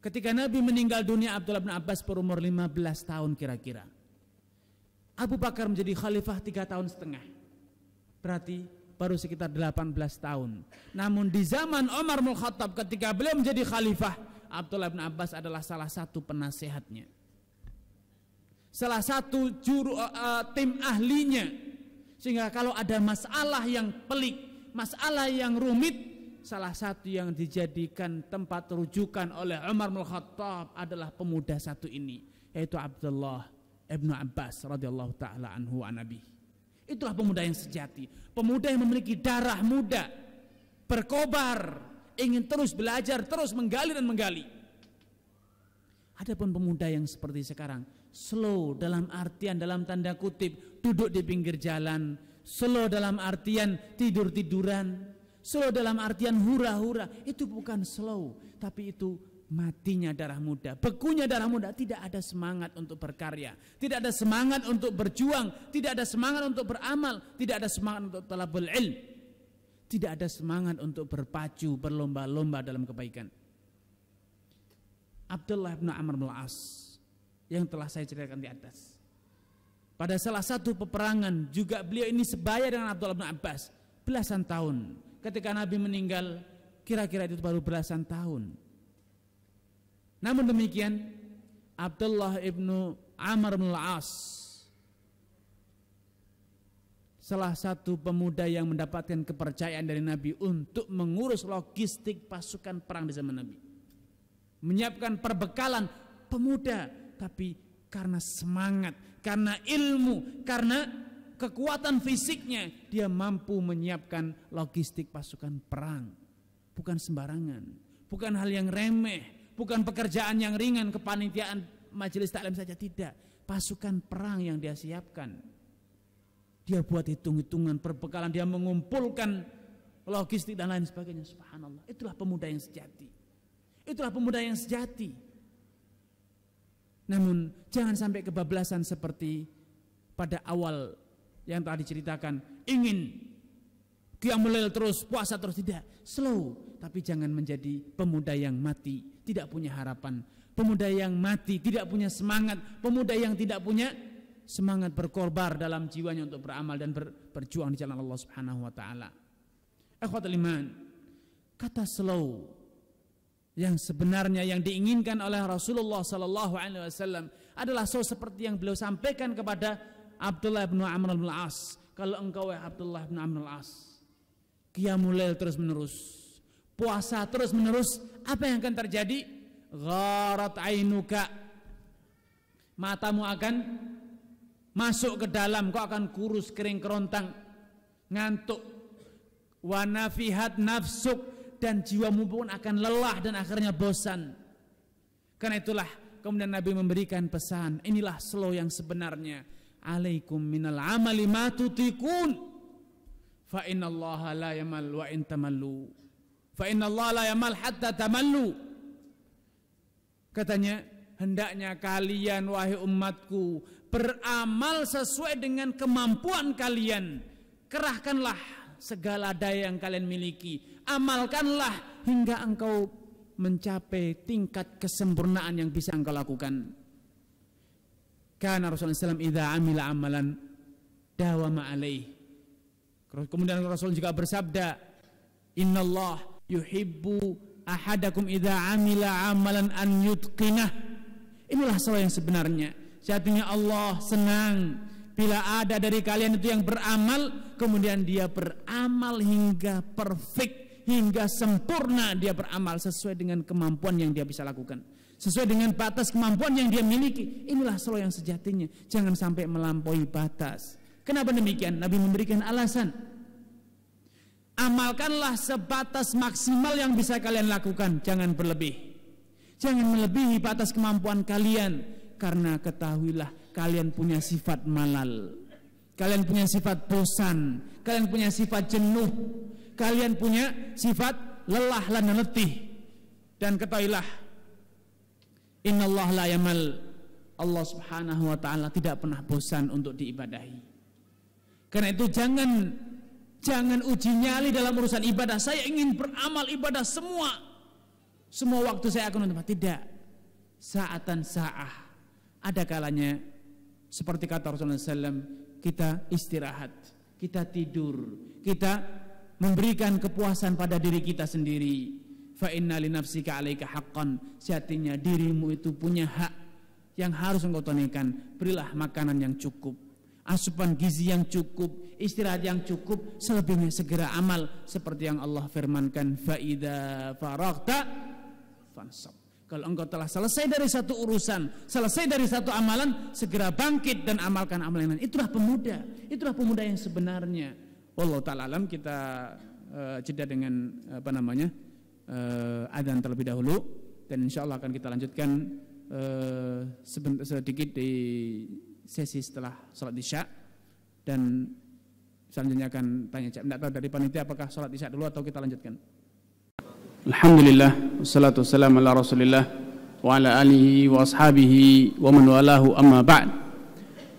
Ketika Nabi meninggal dunia, Abdullah bin Abbas berumur 15 tahun kira-kira. Abu Bakar menjadi khalifah 3,5 tahun. Berarti baru sekitar 18 tahun. Namun di zaman Umar bin Khattab, ketika beliau menjadi khalifah, Abdullah bin Abbas adalah salah satu penasehatnya, salah satu tim ahlinya. Sehingga kalau ada masalah yang pelik, masalah yang rumit, salah satu yang dijadikan tempat rujukan oleh Umar bin Khattab adalah pemuda satu ini, yaitu Abdullah Ibnu Abbas radhiyallahu taala anhu an nabi. Itulah pemuda yang sejati, pemuda yang memiliki darah muda, berkobar, ingin terus belajar, terus menggali dan menggali. Adapun pemuda yang seperti sekarang, slow dalam artian, dalam tanda kutip, duduk di pinggir jalan, slow dalam artian tidur-tiduran, slow dalam artian hura-hura, itu bukan slow, tapi itu matinya darah muda, bekunya darah muda. Tidak ada semangat untuk berkarya, tidak ada semangat untuk berjuang, tidak ada semangat untuk beramal, tidak ada semangat untuk talabul ilm, tidak ada semangat untuk berpacu, berlomba-lomba dalam kebaikan. Abdullah bin Amr bin As yang telah saya ceritakan di atas, pada salah satu peperangan juga beliau ini sebaya dengan Abdullah bin Abbas belasan tahun. Ketika Nabi meninggal, kira-kira itu baru belasan tahun. Namun demikian, Abdullah ibnu Amr bin As, salah satu pemuda yang mendapatkan kepercayaan dari Nabi untuk mengurus logistik pasukan perang di zaman Nabi, menyiapkan perbekalan. Pemuda, tapi karena semangat, karena ilmu, karena kekuatan fisiknya, dia mampu menyiapkan logistik pasukan perang. Bukan sembarangan, bukan hal yang remeh, bukan pekerjaan yang ringan, kepanitiaan majelis taklim saja, tidak. Pasukan perang yang dia siapkan. Dia buat hitung-hitungan perbekalan, dia mengumpulkan logistik dan lain sebagainya. Subhanallah, itulah pemuda yang sejati. Itulah pemuda yang sejati. Namun jangan sampai kebablasan seperti pada awal yang telah diceritakan, ingin qiyamul lail terus, puasa terus, tidak. Slow, tapi jangan menjadi pemuda yang mati, tidak punya harapan, pemuda yang mati, tidak punya semangat, pemuda yang tidak punya semangat berkorban dalam jiwanya untuk beramal dan berjuang di jalan Allah Subhanahu wa taala. Ikhwatul iman, kata slow yang sebenarnya yang diinginkan oleh Rasulullah sallallahu alaihi wasallam adalah slow seperti yang beliau sampaikan kepada Abdullah bin Amr bin Al-As. Kalau engkau Abdullah bin Amr bin Al-As, qiyamul lail terus menerus, puasa terus menerus, apa yang akan terjadi? Gharat ainuka, matamu akan masuk ke dalam, kau akan kurus kering kerontang, ngantuk. Wa nafihat nafsuk, dan jiwamu pun akan lelah dan akhirnya bosan. Karena itulah kemudian Nabi memberikan pesan, inilah slow yang sebenarnya. Alaikum minal amali ma tutikun, fa innallaha la yamal wa in tamallu, fa innallaha la yamal hatta tamallu. Katanya, hendaknya kalian wahai umatku beramal sesuai dengan kemampuan kalian. Kerahkanlah segala daya yang kalian miliki, amalkanlah hingga engkau mencapai tingkat kesempurnaan yang bisa engkau lakukan. Karena Rasulullah SAW idza amila amalan dawama alaih. Kemudian Rasul juga bersabda, innallah yuhibbu ahadakum idza amila amalan an yutqinah. Inilah soal yang sebenarnya. Sejatinya Allah senang bila ada dari kalian itu yang beramal, kemudian dia beramal hingga perfect, hingga sempurna. Dia beramal sesuai dengan kemampuan yang dia bisa lakukan, sesuai dengan batas kemampuan yang dia miliki. Inilah selalu yang sejatinya. Jangan sampai melampaui batas. Kenapa demikian? Nabi memberikan alasan. Amalkanlah sebatas maksimal yang bisa kalian lakukan, jangan berlebih. Jangan melebihi batas kemampuan kalian, karena ketahuilah kalian punya sifat malal, kalian punya sifat bosan, kalian punya sifat jenuh, kalian punya sifat lelah dan letih. Dan ketahuilah, innallaha la yamal, Allah Subhanahu wa taala tidak pernah bosan untuk diibadahi. Karena itu jangan uji nyali dalam urusan ibadah. Saya ingin beramal ibadah semua waktu saya akan untuk. Tidak. Saatan sa'ah. Ada kalanya seperti kata Rasulullah SAW, kita istirahat, kita tidur, kita memberikan kepuasan pada diri kita sendiri. Fa inna li nafsika 'alaika haqqan. Sejatinya dirimu itu punya hak yang harus engkau tunaikan. Berilah makanan yang cukup, asupan gizi yang cukup, istirahat yang cukup, selebihnya segera amal seperti yang Allah firmankan, fa idza faraghta fansab. Kalau engkau telah selesai dari satu urusan, selesai dari satu amalan, segera bangkit dan amalkan amalan lain. Itulah pemuda yang sebenarnya. Wallahu ta'ala alam. Kita jeda dengan adzan terlebih dahulu, dan insyaallah akan kita lanjutkan sedikit di sesi setelah sholat isya, dan selanjutnya akan tanya jawab. Tidak tahu dari panitia apakah sholat isya dulu atau kita lanjutkan. Alhamdulillah, wassalatu wassalamu ala Rasulillah wa ala alihi wa ashabihi wa man walahu, amma ba'd.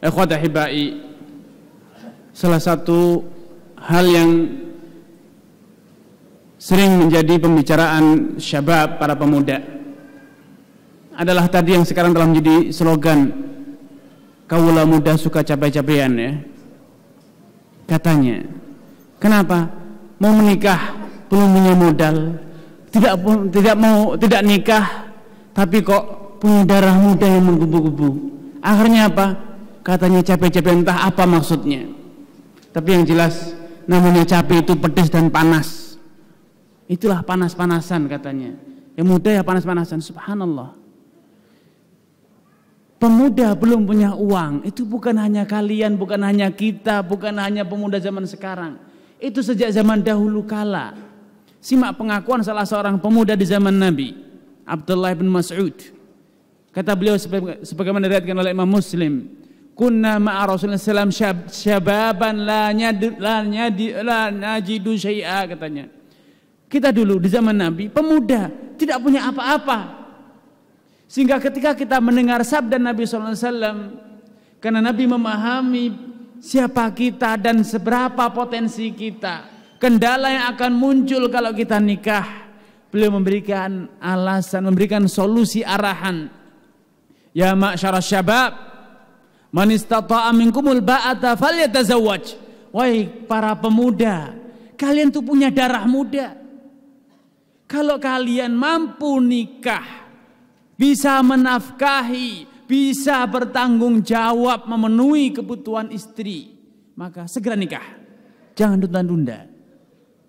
Ikhwata hibai, salah satu hal yang sering menjadi pembicaraan syabab, para pemuda, adalah tadi yang sekarang telah menjadi slogan, kaula muda suka cabai-cabean, ya. Katanya, kenapa mau menikah belum punya modal, tidak nikah, tapi kok punya darah muda yang menggebu-gebu. Akhirnya apa? Katanya cabai-cabean, entah apa maksudnya. Tapi yang jelas namanya cabai itu pedas dan panas. Itulah panas-panasan katanya. Yang muda ya panas-panasan. Subhanallah. Pemuda belum punya uang, itu bukan hanya kalian, bukan hanya kita, bukan hanya pemuda zaman sekarang. Itu sejak zaman dahulu kala. Simak pengakuan salah seorang pemuda di zaman Nabi, Abdullah bin Mas'ud. Kata beliau sebagaimana diriwayatkan oleh Imam Muslim, kunna ma'a Rasulullah SAW syababan la najidu syai'a, katanya. Kita dulu di zaman Nabi pemuda, tidak punya apa-apa. Sehingga ketika kita mendengar sabda Nabi SAW, karena Nabi memahami siapa kita dan seberapa potensi kita, kendala yang akan muncul kalau kita nikah, beliau memberikan alasan, memberikan solusi arahan. Ya ma'syarasy syabab, Man istata'a minkumul ba'ata falyatazawwaj. Wahai para pemuda, kalian tuh punya darah muda. Kalau kalian mampu nikah, bisa menafkahi, bisa bertanggung jawab memenuhi kebutuhan istri, maka segera nikah. Jangan tunda-tunda.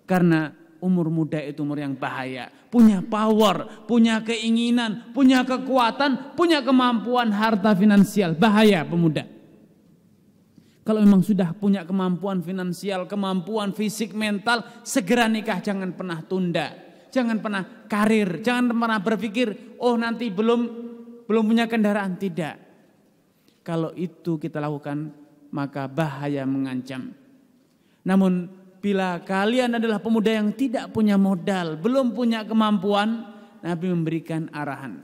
Karena umur muda itu umur yang bahaya. Punya power, punya keinginan, punya kekuatan, punya kemampuan harta finansial. Bahaya pemuda. Kalau memang sudah punya kemampuan finansial, kemampuan fisik, mental, segera nikah. Jangan pernah tunda. Jangan pernah karir. Jangan pernah berpikir, oh nanti belum punya kendaraan. Tidak. Kalau itu kita lakukan, maka bahaya mengancam. Namun bila kalian adalah pemuda yang tidak punya modal, belum punya kemampuan, Nabi memberikan arahan.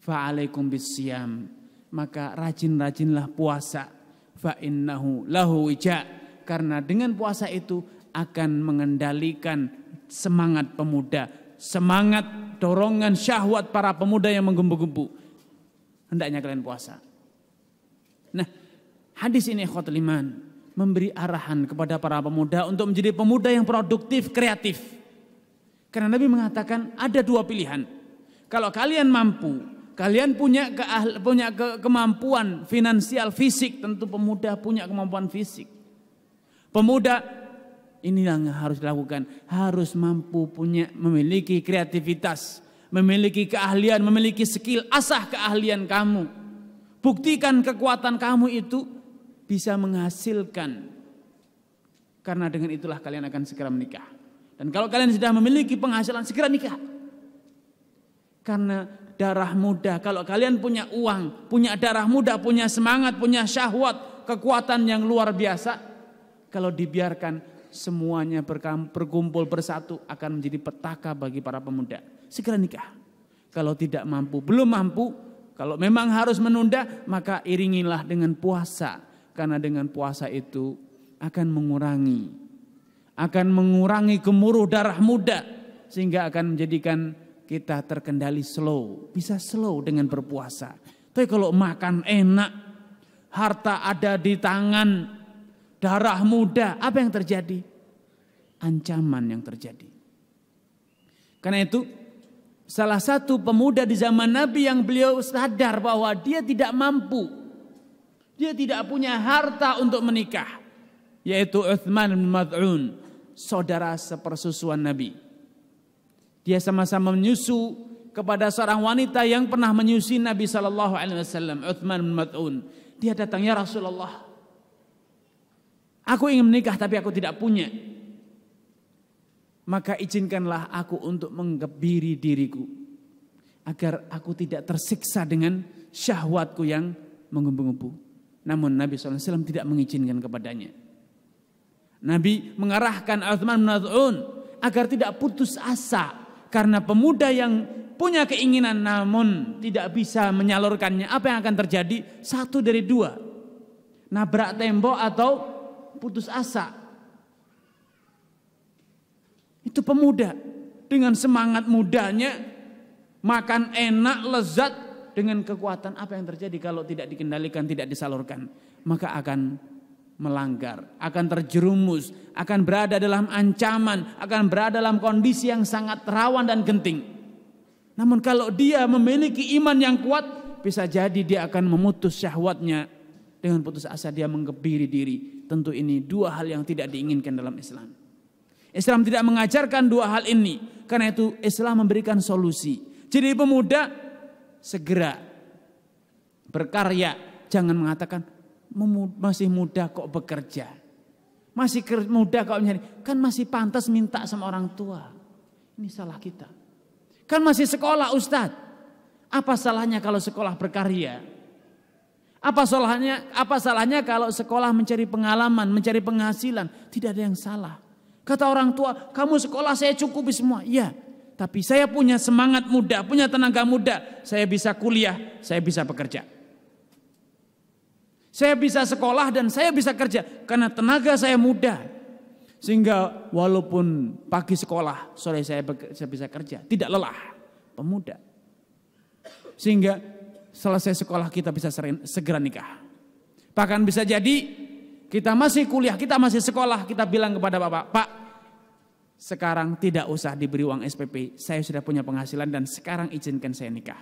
Fa'alaikum bisyam, maka rajin-rajinlah puasa. Fa'innahu lahu wija, karena dengan puasa itu akan mengendalikan semangat pemuda, semangat dorongan syahwat para pemuda yang menggembu-gembu. Hendaknya kalian puasa. Nah, hadis ini ikhwatul iman memberi arahan kepada para pemuda untuk menjadi pemuda yang produktif, kreatif. Karena Nabi mengatakan ada dua pilihan. Kalau kalian mampu, kalian punya kemampuan finansial, fisik, tentu pemuda punya kemampuan fisik. Pemuda ini yang harus dilakukan, harus mampu memiliki kreativitas, memiliki keahlian, memiliki skill, asah keahlian kamu. Buktikan kekuatan kamu itu bisa menghasilkan. Karena dengan itulah kalian akan segera menikah. Dan kalau kalian sudah memiliki penghasilan, segera nikah. Karena darah muda, kalau kalian punya uang, punya darah muda, punya semangat, punya syahwat, kekuatan yang luar biasa, kalau dibiarkan semuanya berkumpul bersatu akan menjadi petaka bagi para pemuda. Segera nikah. Kalau tidak mampu, belum mampu, kalau memang harus menunda, maka iringilah dengan puasa. Karena dengan puasa itu akan mengurangi gemuruh darah muda, sehingga akan menjadikan kita terkendali slow, bisa slow dengan berpuasa. Tapi kalau makan enak, harta ada di tangan, darah muda, apa yang terjadi? Ancaman yang terjadi. Karena itu salah satu pemuda di zaman Nabi yang beliau sadar bahwa dia tidak mampu, dia tidak punya harta untuk menikah, yaitu Uthman bin Mad'un, saudara sepersusuan Nabi. Dia sama-sama menyusu kepada seorang wanita yang pernah menyusui Nabi SAW, Uthman bin Mad'un. Dia datang, ya Rasulullah, aku ingin menikah tapi aku tidak punya. Maka izinkanlah aku untuk menggebiri diriku, agar aku tidak tersiksa dengan syahwatku yang menggebu-gebu. Namun Nabi SAW tidak mengizinkan kepadanya. Nabi mengarahkan Uthman bin Mad'un agar tidak putus asa. Karena pemuda yang punya keinginan namun tidak bisa menyalurkannya, apa yang akan terjadi? Satu dari dua. Nabrak tembok atau putus asa. Itu pemuda dengan semangat mudanya, makan enak, lezat, dengan kekuatan. Apa yang terjadi kalau tidak dikendalikan, tidak disalurkan? Maka akan melanggar, akan terjerumus, akan berada dalam ancaman, akan berada dalam kondisi yang sangat rawan dan genting. Namun kalau dia memiliki iman yang kuat, bisa jadi dia akan memutus syahwatnya. Dengan putus asa dia menggebiri diri. Tentu ini dua hal yang tidak diinginkan dalam Islam. Islam tidak mengajarkan dua hal ini. Karena itu Islam memberikan solusi. Jadi pemuda segera berkarya. Jangan mengatakan masih muda kok bekerja, masih muda kok mencari, kan masih pantas minta sama orang tua. Ini salah kita. Kan masih sekolah Ustadz. Apa salahnya kalau sekolah berkarya? Apa salahnya kalau sekolah mencari pengalaman, mencari penghasilan? Tidak ada yang salah. Kata orang tua, kamu sekolah saya cukupi semua. Iya, tapi saya punya semangat muda, punya tenaga muda. Saya bisa kuliah, saya bisa bekerja. Saya bisa sekolah dan saya bisa kerja karena tenaga saya muda. Sehingga walaupun pagi sekolah, sore saya bisa kerja. Tidak lelah, pemuda. Sehingga selesai sekolah kita bisa segera nikah. Bahkan bisa jadi kita masih kuliah, kita masih sekolah, kita bilang kepada bapak, Pak, sekarang tidak usah diberi uang SPP, saya sudah punya penghasilan dan sekarang izinkan saya nikah.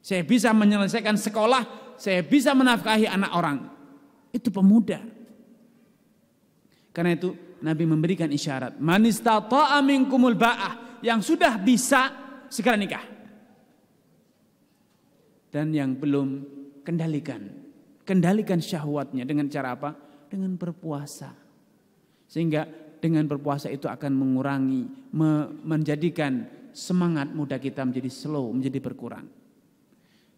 Saya bisa menyelesaikan sekolah, saya bisa menafkahi anak orang. Itu pemuda. Karena itu Nabi memberikan isyarat, man istata'a minkumul ba'ah, yang sudah bisa segera nikah. Dan yang belum, kendalikan syahwatnya dengan cara apa? Dengan berpuasa. Sehingga dengan berpuasa itu akan mengurangi, menjadikan semangat muda kita menjadi slow, menjadi berkurang.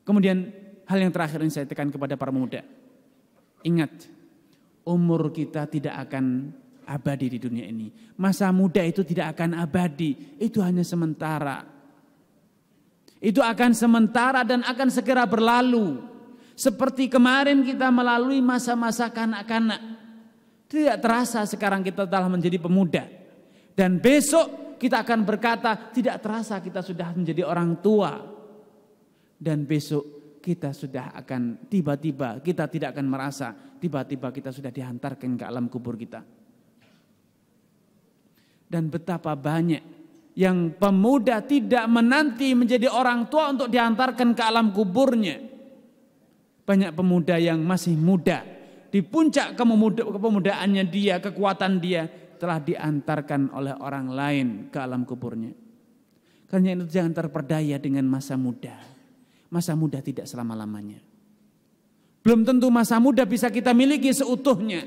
Kemudian hal yang terakhir yang saya tekan kepada para pemuda. Ingat, umur kita tidak akan abadi di dunia ini. Masa muda itu tidak akan abadi, itu hanya sementara. Itu akan sementara dan akan segera berlalu. Seperti kemarin kita melalui masa-masa kanak-kanak. Tidak terasa sekarang kita telah menjadi pemuda. Dan besok kita akan berkata tidak terasa kita sudah menjadi orang tua. Dan besok kita sudah akan tiba-tiba kita tidak akan merasa tiba-tiba kita sudah dihantarkan ke alam kubur kita. Dan betapa banyak yang pemuda tidak menanti menjadi orang tua untuk dihantarkan ke alam kuburnya. Banyak pemuda yang masih muda, di puncak kepemudaannya dia, kekuatan dia telah diantarkan oleh orang lain ke alam kuburnya. Karena itu jangan terperdaya dengan masa muda. Masa muda tidak selama-lamanya. Belum tentu masa muda bisa kita miliki seutuhnya.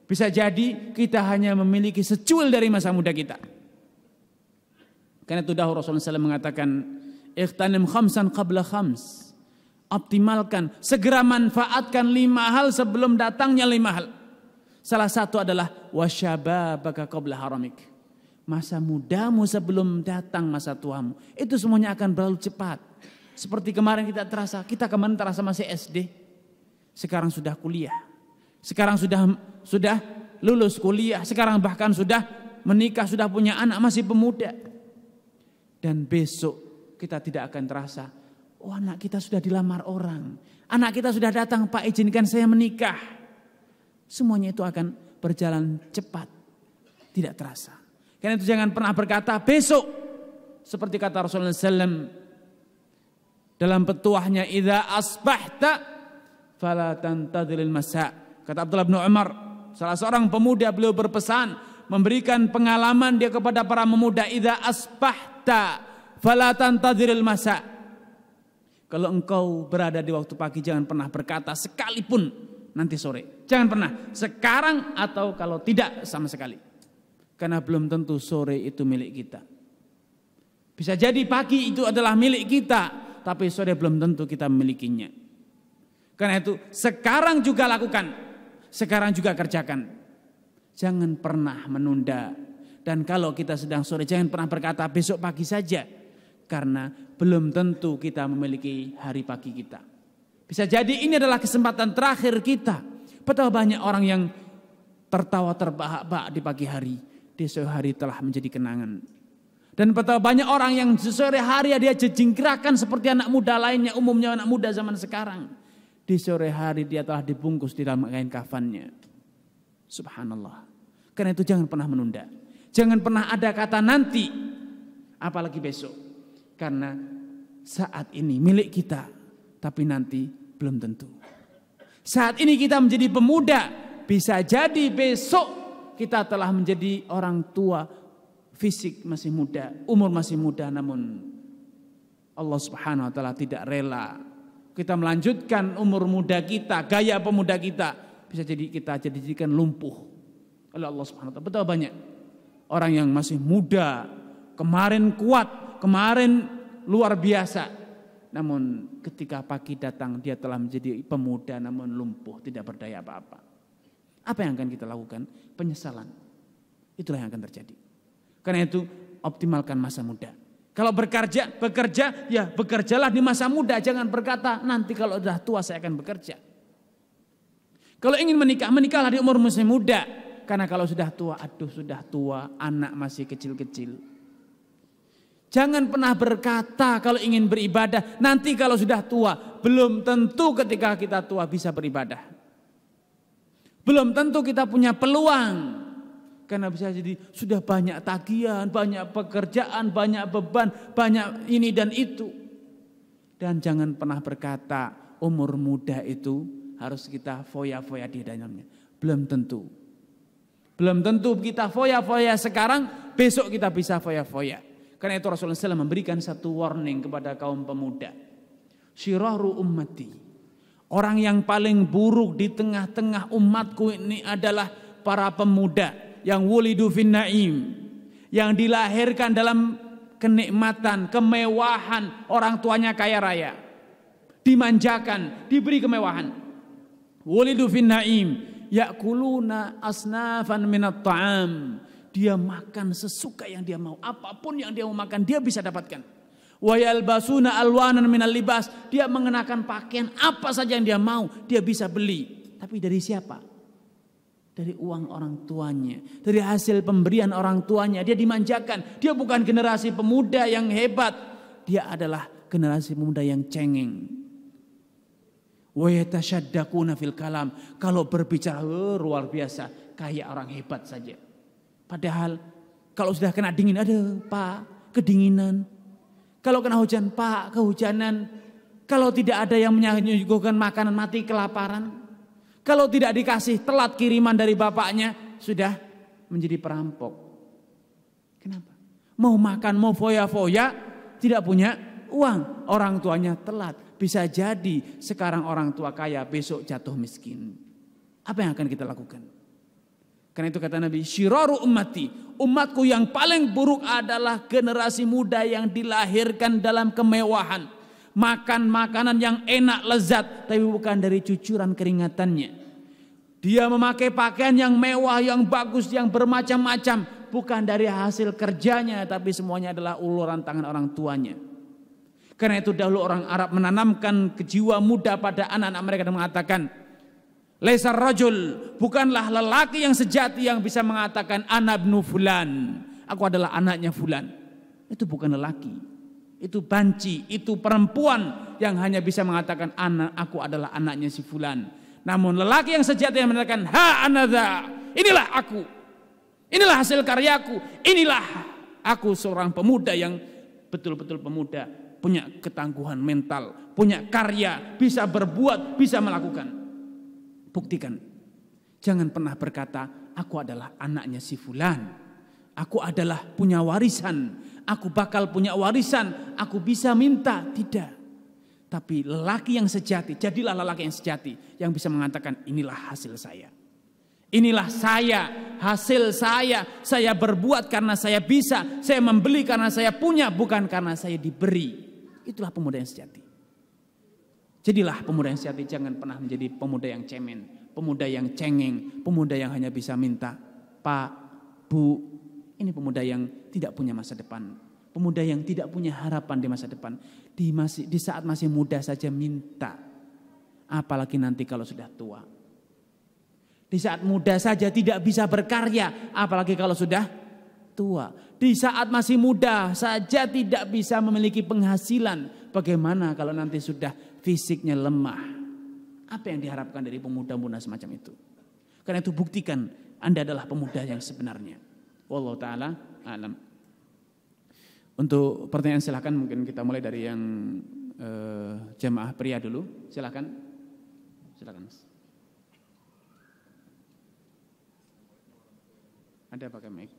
Bisa jadi kita hanya memiliki secuil dari masa muda kita. Karena itu dahulu Rasulullah SAW mengatakan, ikhtanim khamsan qabla khams. Optimalkan, segera manfaatkan 5 hal sebelum datangnya 5 hal. Salah satu adalah wasyababaka qabla haramik. Masa mudamu sebelum datang masa tuamu. Itu semuanya akan berlalu cepat. Seperti kemarin kita kemarin terasa masih SD. Sekarang sudah kuliah. Sekarang sudah lulus kuliah. Sekarang bahkan sudah menikah, sudah punya anak, masih pemuda. Dan besok kita tidak akan terasa, oh anak kita sudah dilamar orang. Anak kita sudah datang, Pak izinkan saya menikah. Semuanya itu akan berjalan cepat. Tidak terasa. Karena itu jangan pernah berkata besok. Seperti kata Rasulullah SAW dalam petuahnya, idza asbahta fala tantadhiril masa. Kata Abdullah bin Umar, salah seorang pemuda, beliau berpesan, memberikan pengalaman dia kepada para pemuda, idza asbahta fala tantadhiril masa. Kalau engkau berada di waktu pagi jangan pernah berkata sekalipun nanti sore. Jangan pernah, sekarang atau kalau tidak sama sekali. Karena belum tentu sore itu milik kita. Bisa jadi pagi itu adalah milik kita, tapi sore belum tentu kita memilikinya. Karena itu sekarang juga lakukan, sekarang juga kerjakan. Jangan pernah menunda. Dan kalau kita sedang sore jangan pernah berkata besok pagi saja. Karena belum tentu kita memiliki hari pagi kita. Bisa jadi ini adalah kesempatan terakhir kita. Betapa banyak orang yang tertawa terbahak-bahak di pagi hari. Di sore hari telah menjadi kenangan. Dan betapa banyak orang yang di sore hari dia jejingkirakan seperti anak muda lainnya. Umumnya anak muda zaman sekarang. Di sore hari dia telah dibungkus di dalam kain kafannya. Subhanallah. Karena itu jangan pernah menunda. Jangan pernah ada kata nanti. Apalagi besok. Karena saat ini milik kita, tapi nanti belum tentu. Saat ini kita menjadi pemuda, bisa jadi besok kita telah menjadi orang tua, fisik masih muda, umur masih muda, namun Allah Subhanahu wa taala tidak rela kita melanjutkan umur muda kita, gaya pemuda kita, bisa jadi kita jadikan lumpuh oleh Allah Subhanahu wa taala. Betul banyak orang yang masih muda, kemarin kuat, kemarin luar biasa, namun ketika pagi datang dia telah menjadi pemuda namun lumpuh, tidak berdaya apa-apa. Apa yang akan kita lakukan? Penyesalan. Itulah yang akan terjadi. Karena itu optimalkan masa muda. Kalau bekerja ya bekerjalah di masa muda, jangan berkata nanti kalau sudah tua saya akan bekerja. Kalau ingin menikahlah di umur masih muda. Karena kalau sudah tua, aduh sudah tua, anak masih kecil-kecil. Jangan pernah berkata kalau ingin beribadah, nanti kalau sudah tua. Belum tentu ketika kita tua bisa beribadah. Belum tentu kita punya peluang. Karena bisa jadi sudah banyak tagihan, banyak pekerjaan, banyak beban, banyak ini dan itu. Dan jangan pernah berkata umur muda itu harus kita foya-foya di dalamnya. Belum tentu. Belum tentu kita foya-foya sekarang, besok kita bisa foya-foya. Karena itu Rasulullah SAW memberikan satu warning kepada kaum pemuda. Syiraru ummati. Orang yang paling buruk di tengah-tengah umatku ini adalah para pemuda yang wulidu fin naim, yang dilahirkan dalam kenikmatan, kemewahan, orang tuanya kaya raya, dimanjakan, diberi kemewahan. Wulidu fin naim, yakuluna asnafan minat ta'am. Dia makan sesuka yang dia mau, apapun yang dia mau makan dia bisa dapatkan. Wa yalbasuna alwanan minal libas, dia mengenakan pakaian apa saja yang dia mau, dia bisa beli. Tapi dari siapa? Dari uang orang tuanya, dari hasil pemberian orang tuanya, dia dimanjakan. Dia bukan generasi pemuda yang hebat, dia adalah generasi pemuda yang cengeng. Wa yatashaddaquna fil kalam, kalau berbicara luar biasa, kayak orang hebat saja. Padahal kalau sudah kena dingin, ada Pak, kedinginan. Kalau kena hujan, Pak, kehujanan. Kalau tidak ada yang menyuguhkan makanan, mati kelaparan. Kalau tidak dikasih telat kiriman dari bapaknya, sudah menjadi perampok. Kenapa? Mau makan, mau foya-foya, tidak punya uang. Orang tuanya telat. Bisa jadi sekarang orang tua kaya, besok jatuh miskin. Apa yang akan kita lakukan? Karena itu kata Nabi, syiraru ummati. Umatku yang paling buruk adalah generasi muda yang dilahirkan dalam kemewahan. Makan makanan yang enak, lezat, tapi bukan dari cucuran keringatannya. Dia memakai pakaian yang mewah, yang bagus, yang bermacam-macam, bukan dari hasil kerjanya, tapi semuanya adalah uluran tangan orang tuanya. Karena itu dahulu orang Arab menanamkan jiwa muda pada anak-anak mereka dan mengatakan, laisar rajul, bukanlah lelaki yang sejati yang bisa mengatakan ana ibnu fulan, aku adalah anaknya fulan. Itu bukan lelaki. Itu banci, itu perempuan yang hanya bisa mengatakan aku adalah anaknya si fulan. Namun lelaki yang sejati yang mengatakan ha anadha, inilah aku, inilah hasil karyaku, inilah aku seorang pemuda yang betul-betul pemuda, punya ketangguhan mental, punya karya, bisa berbuat, bisa melakukan. Buktikan. Jangan pernah berkata aku adalah anaknya si fulan, aku adalah punya warisan, aku bakal punya warisan, aku bisa minta. Tidak. Tapi lelaki yang sejati, jadilah lelaki yang sejati yang bisa mengatakan inilah hasil saya. Inilah saya, hasil saya berbuat karena saya bisa, saya membeli karena saya punya, bukan karena saya diberi. Itulah pemuda yang sejati. Jadilah pemuda yang sejati, jangan pernah menjadi pemuda yang cemen, pemuda yang cengeng, pemuda yang hanya bisa minta. Pak, Bu, ini pemuda yang tidak punya masa depan. Pemuda yang tidak punya harapan di masa depan. Di saat masih muda saja minta. Apalagi nanti kalau sudah tua. Di saat muda saja tidak bisa berkarya. Apalagi kalau sudah tua. Di saat masih muda saja tidak bisa memiliki penghasilan. Bagaimana kalau nanti sudah fisiknya lemah? Apa yang diharapkan dari pemuda-pemuda semacam itu? Karena itu buktikan Anda adalah pemuda yang sebenarnya. Wallahu ta'ala alam. Untuk pertanyaan silakan, mungkin kita mulai dari yang jamaah pria dulu. Silakan. Silakan. Ada pakai mic?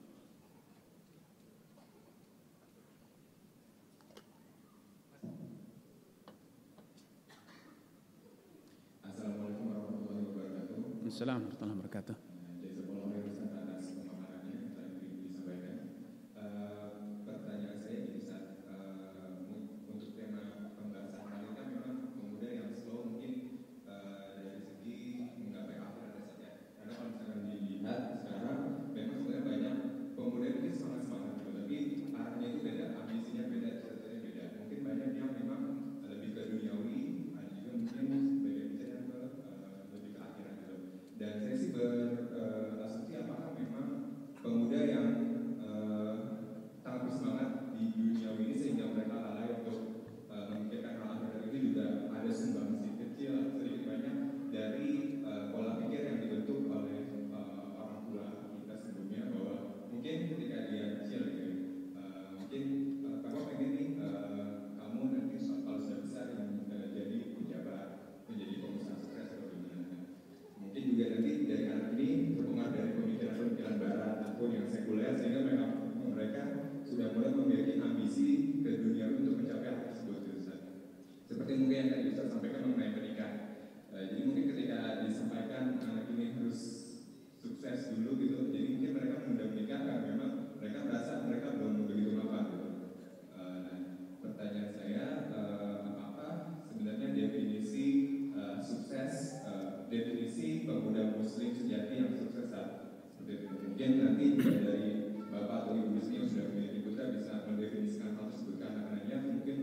Assalamualaikum warahmatullahi wabarakatuh. Assalamualaikum warahmatullahi wabarakatuh. Dan saya sih ataupun yang sekuler, sehingga mereka sudah mulai memiliki ambisi ke dunia untuk mencapai hal tersebut. Seperti mungkin yang tadi Ustaz sampaikan mengenai menikah. Jadi mungkin ketika disampaikan anak ini harus sukses dulu gitu, jadi mungkin mereka menunda menikah karena memang mereka merasa mereka belum begitu mapan gitu. Pertanyaan saya, apakah sebenarnya definisi sukses, definisi pemuda muslim sejati yang sukses seperti itu? Mungkin nanti dari Bapak atau Ibu Muslim yang sudah memiliki putra bisa mendefinisikan hal tersebut, karena mungkin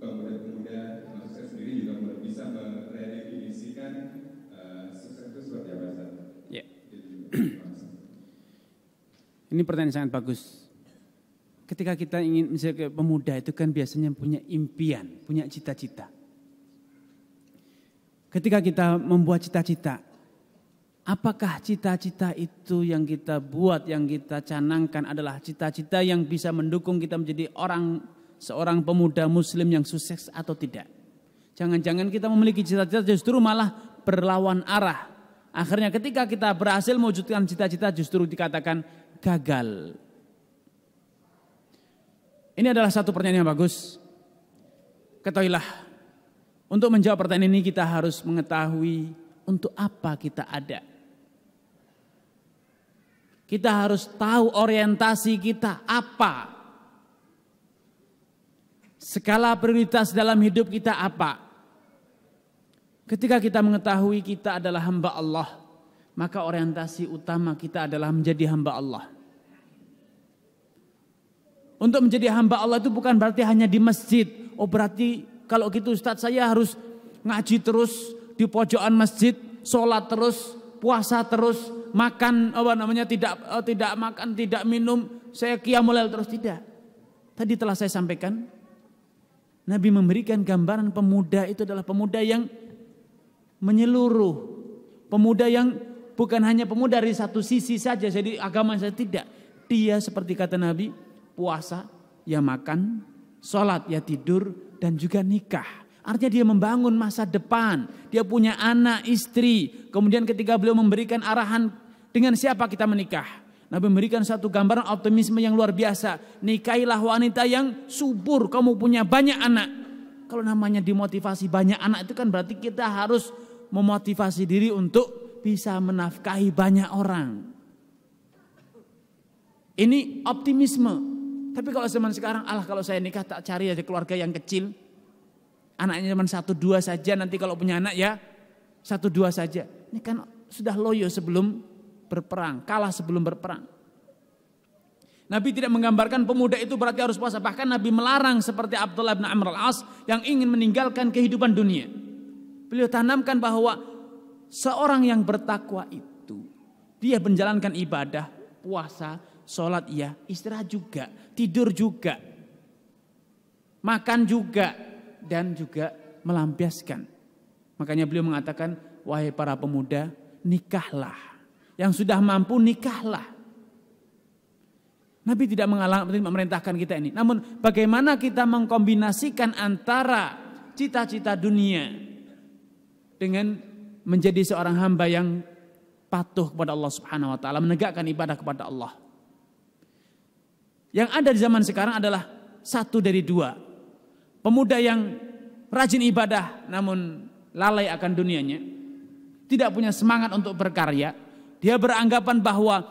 pemuda-pemuda yang sukses sendiri juga bisa meredefinisikan sukses itu seperti apa, Ustaz? Ya. Ini pertanyaan sangat bagus. Ketika kita ingin misalnya pemuda itu kan biasanya punya impian, punya cita-cita. Ketika kita membuat cita-cita, apakah cita-cita itu yang kita buat, yang kita canangkan adalah cita-cita yang bisa mendukung kita menjadi seorang pemuda muslim yang sukses atau tidak? Jangan-jangan kita memiliki cita-cita justru malah berlawan arah. Akhirnya ketika kita berhasil mewujudkan cita-cita justru dikatakan gagal. Ini adalah satu pertanyaan yang bagus. Ketahuilah, untuk menjawab pertanyaan ini kita harus mengetahui untuk apa kita ada. Kita harus tahu orientasi kita apa. Skala prioritas dalam hidup kita apa. Ketika kita mengetahui kita adalah hamba Allah, maka orientasi utama kita adalah menjadi hamba Allah. Untuk menjadi hamba Allah itu bukan berarti hanya di masjid. Oh berarti kalau gitu Ustadz saya harus ngaji terus di pojokan masjid, sholat terus, puasa terus, makan tidak makan, tidak minum, saya qiyamul lail terus, tidak. Tadi telah saya sampaikan, Nabi memberikan gambaran pemuda itu adalah pemuda yang menyeluruh, pemuda yang bukan hanya pemuda dari satu sisi saja, jadi agama saja tidak. Dia seperti kata Nabi, puasa, ya makan, sholat, ya tidur, dan juga nikah. Artinya dia membangun masa depan. Dia punya anak, istri. Kemudian ketika beliau memberikan arahan dengan siapa kita menikah, Nabi memberikan satu gambaran optimisme yang luar biasa. Nikahilah wanita yang subur, kamu punya banyak anak. Kalau namanya dimotivasi banyak anak itu kan berarti kita harus memotivasi diri untuk bisa menafkahi banyak orang. Ini optimisme. Tapi kalau zaman sekarang, kalau saya nikah tak cari aja keluarga yang kecil. Anaknya cuma 1-2 saja, nanti kalau punya anak ya 1-2 saja. Ini kan sudah loyo sebelum berperang, kalah sebelum berperang. Nabi tidak menggambarkan pemuda itu berarti harus puasa. Bahkan Nabi melarang seperti Abdullah bin Amr al-As yang ingin meninggalkan kehidupan dunia. Beliau tanamkan bahwa seorang yang bertakwa itu, dia menjalankan ibadah, puasa, sholat iya, istirahat juga, tidur juga, makan juga, dan juga melampiaskan. Makanya beliau mengatakan, wahai para pemuda, nikahlah. Yang sudah mampu nikahlah. Nabi tidak memerintahkan kita ini. Namun bagaimana kita mengkombinasikan antara cita-cita dunia dengan menjadi seorang hamba yang patuh kepada Allah Subhanahu wa taala, menegakkan ibadah kepada Allah. Yang ada di zaman sekarang adalah satu dari dua. Pemuda yang rajin ibadah namun lalai akan dunianya, tidak punya semangat untuk berkarya. Dia beranggapan bahwa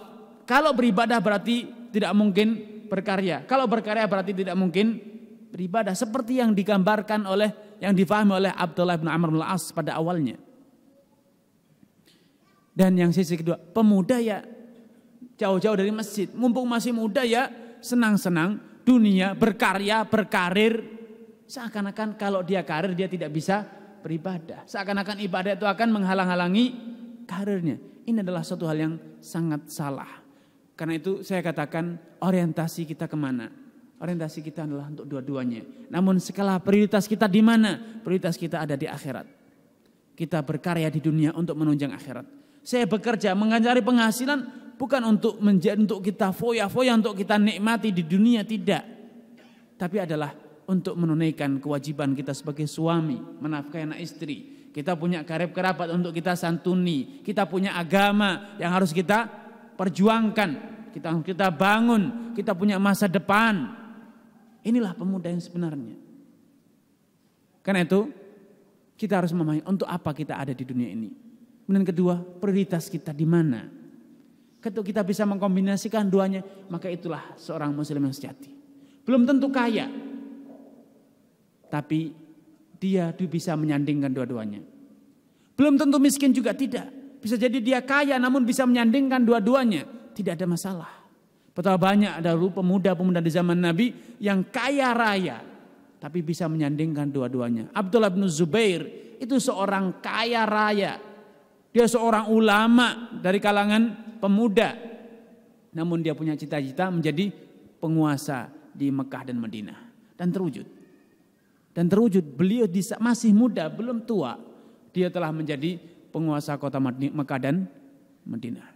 kalau beribadah berarti tidak mungkin berkarya. Kalau berkarya berarti tidak mungkin beribadah. Seperti yang digambarkan yang difahami oleh Abdullah bin Amr al-As pada awalnya. Dan yang sisi kedua, pemuda ya jauh-jauh dari masjid. Mumpung masih muda ya senang-senang dunia, berkarya, berkarir. Seakan-akan kalau dia karir dia tidak bisa beribadah. Seakan-akan ibadah itu akan menghalang-halangi karirnya. Ini adalah suatu hal yang sangat salah. Karena itu saya katakan orientasi kita kemana? Orientasi kita adalah untuk dua-duanya. Namun skala prioritas kita di mana? Prioritas kita ada di akhirat. Kita berkarya di dunia untuk menunjang akhirat. Saya bekerja mengajari penghasilan bukan untuk kita foya-foya, untuk kita nikmati di dunia, tidak. Tapi adalah untuk menunaikan kewajiban kita sebagai suami, menafkahi anak istri. Kita punya karib kerabat untuk kita santuni. Kita punya agama yang harus kita perjuangkan. kita bangun, kita punya masa depan. Inilah pemuda yang sebenarnya. Karena itu kita harus memahami untuk apa kita ada di dunia ini. Kemudian kedua, prioritas kita di mana? Ketika kita bisa mengkombinasikan duanya, maka itulah seorang muslim yang sejati. Belum tentu kaya, tapi dia bisa menyandingkan dua-duanya. Belum tentu miskin juga tidak. Bisa jadi dia kaya namun bisa menyandingkan dua-duanya. Tidak ada masalah. Betapa banyak dahulu pemuda-pemuda di zaman Nabi yang kaya raya, tapi bisa menyandingkan dua-duanya. Abdullah bin Zubair itu seorang kaya raya. Dia seorang ulama dari kalangan pemuda. Namun dia punya cita-cita menjadi penguasa di Mekah dan Madinah. Dan terwujud. Beliau masih muda, belum tua. Dia telah menjadi penguasa kota Mekah dan Madinah.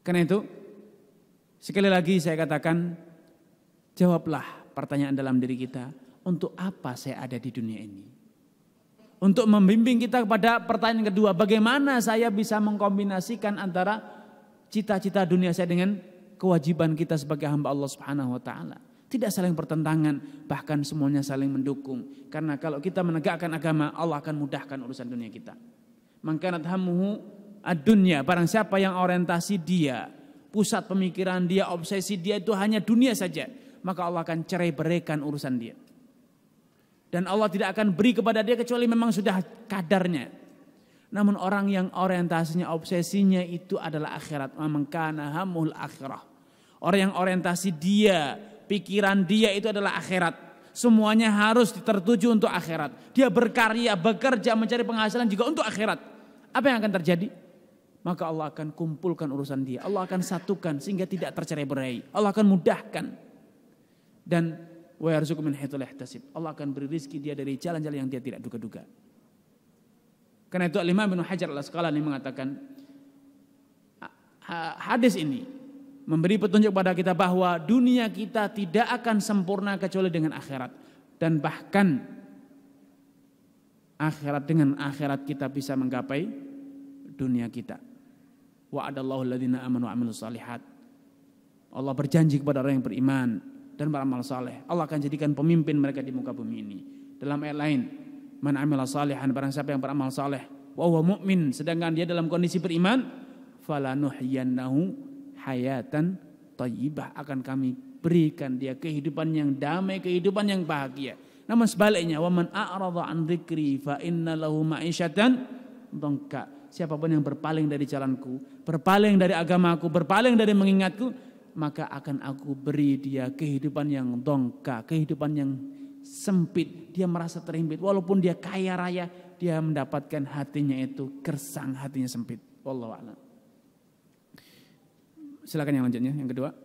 Karena itu, sekali lagi saya katakan, jawablah pertanyaan dalam diri kita. Untuk apa saya ada di dunia ini? Untuk membimbing kita kepada pertanyaan kedua, bagaimana saya bisa mengkombinasikan antara cita-cita dunia saya dengan kewajiban kita sebagai hamba Allah Subhanahu wa taala. Tidak saling bertentangan, bahkan semuanya saling mendukung. Karena kalau kita menegakkan agama, Allah akan mudahkan urusan dunia kita. Mangkanat hammuhu ad-dunya, barang siapa yang orientasi dia, pusat pemikiran dia, obsesi dia itu hanya dunia saja, maka Allah akan cerai beraikan urusan dia. Dan Allah tidak akan beri kepada dia kecuali memang sudah kadarnya. Namun orang yang orientasinya, obsesinya itu adalah akhirat. Mangkana hamul akhirah. Orang yang orientasi dia, pikiran dia itu adalah akhirat. Semuanya harus tertuju untuk akhirat. Dia berkarya, bekerja, mencari penghasilan juga untuk akhirat. Apa yang akan terjadi? Maka Allah akan kumpulkan urusan dia. Allah akan satukan sehingga tidak tercerai-berai. Allah akan mudahkan. Dan wa yarzuqu min haitsu la yahtasib. Allah akan beri rezeki dia dari jalan-jalan yang dia tidak duga-duga. Karena itu Imam Ibnu Hajar Al-Asqalani mengatakan hadis ini memberi petunjuk pada kita bahwa dunia kita tidak akan sempurna kecuali dengan akhirat. Dan bahkan dengan akhirat kita bisa menggapai dunia kita. Wa'adallahu alladziina aamanu wa 'amilus shalihat. Allah berjanji kepada orang yang beriman dan beramal saleh, Allah akan jadikan pemimpin mereka di muka bumi ini. Dalam ayat lain, man 'amila shalihan, barang siapa yang beramal saleh, wa huwa mu'min, sedangkan dia dalam kondisi beriman, falanuhyiyannahu hayatan thayyibah, akan kami berikan dia kehidupan yang damai, kehidupan yang bahagia. Namun sebaliknya, wa man a'rada 'an dzikri fa inna lahu ma'isyatan dhanka. Siapapun yang berpaling dari jalanku, berpaling dari agamaku, berpaling dari mengingatku, maka akan aku beri dia kehidupan yang dongka, kehidupan yang sempit. Dia merasa terhimpit. Walaupun dia kaya raya, dia mendapatkan hatinya itu gersang, hatinya sempit. Wallahu a'lam. Silakan yang lanjutnya, yang kedua.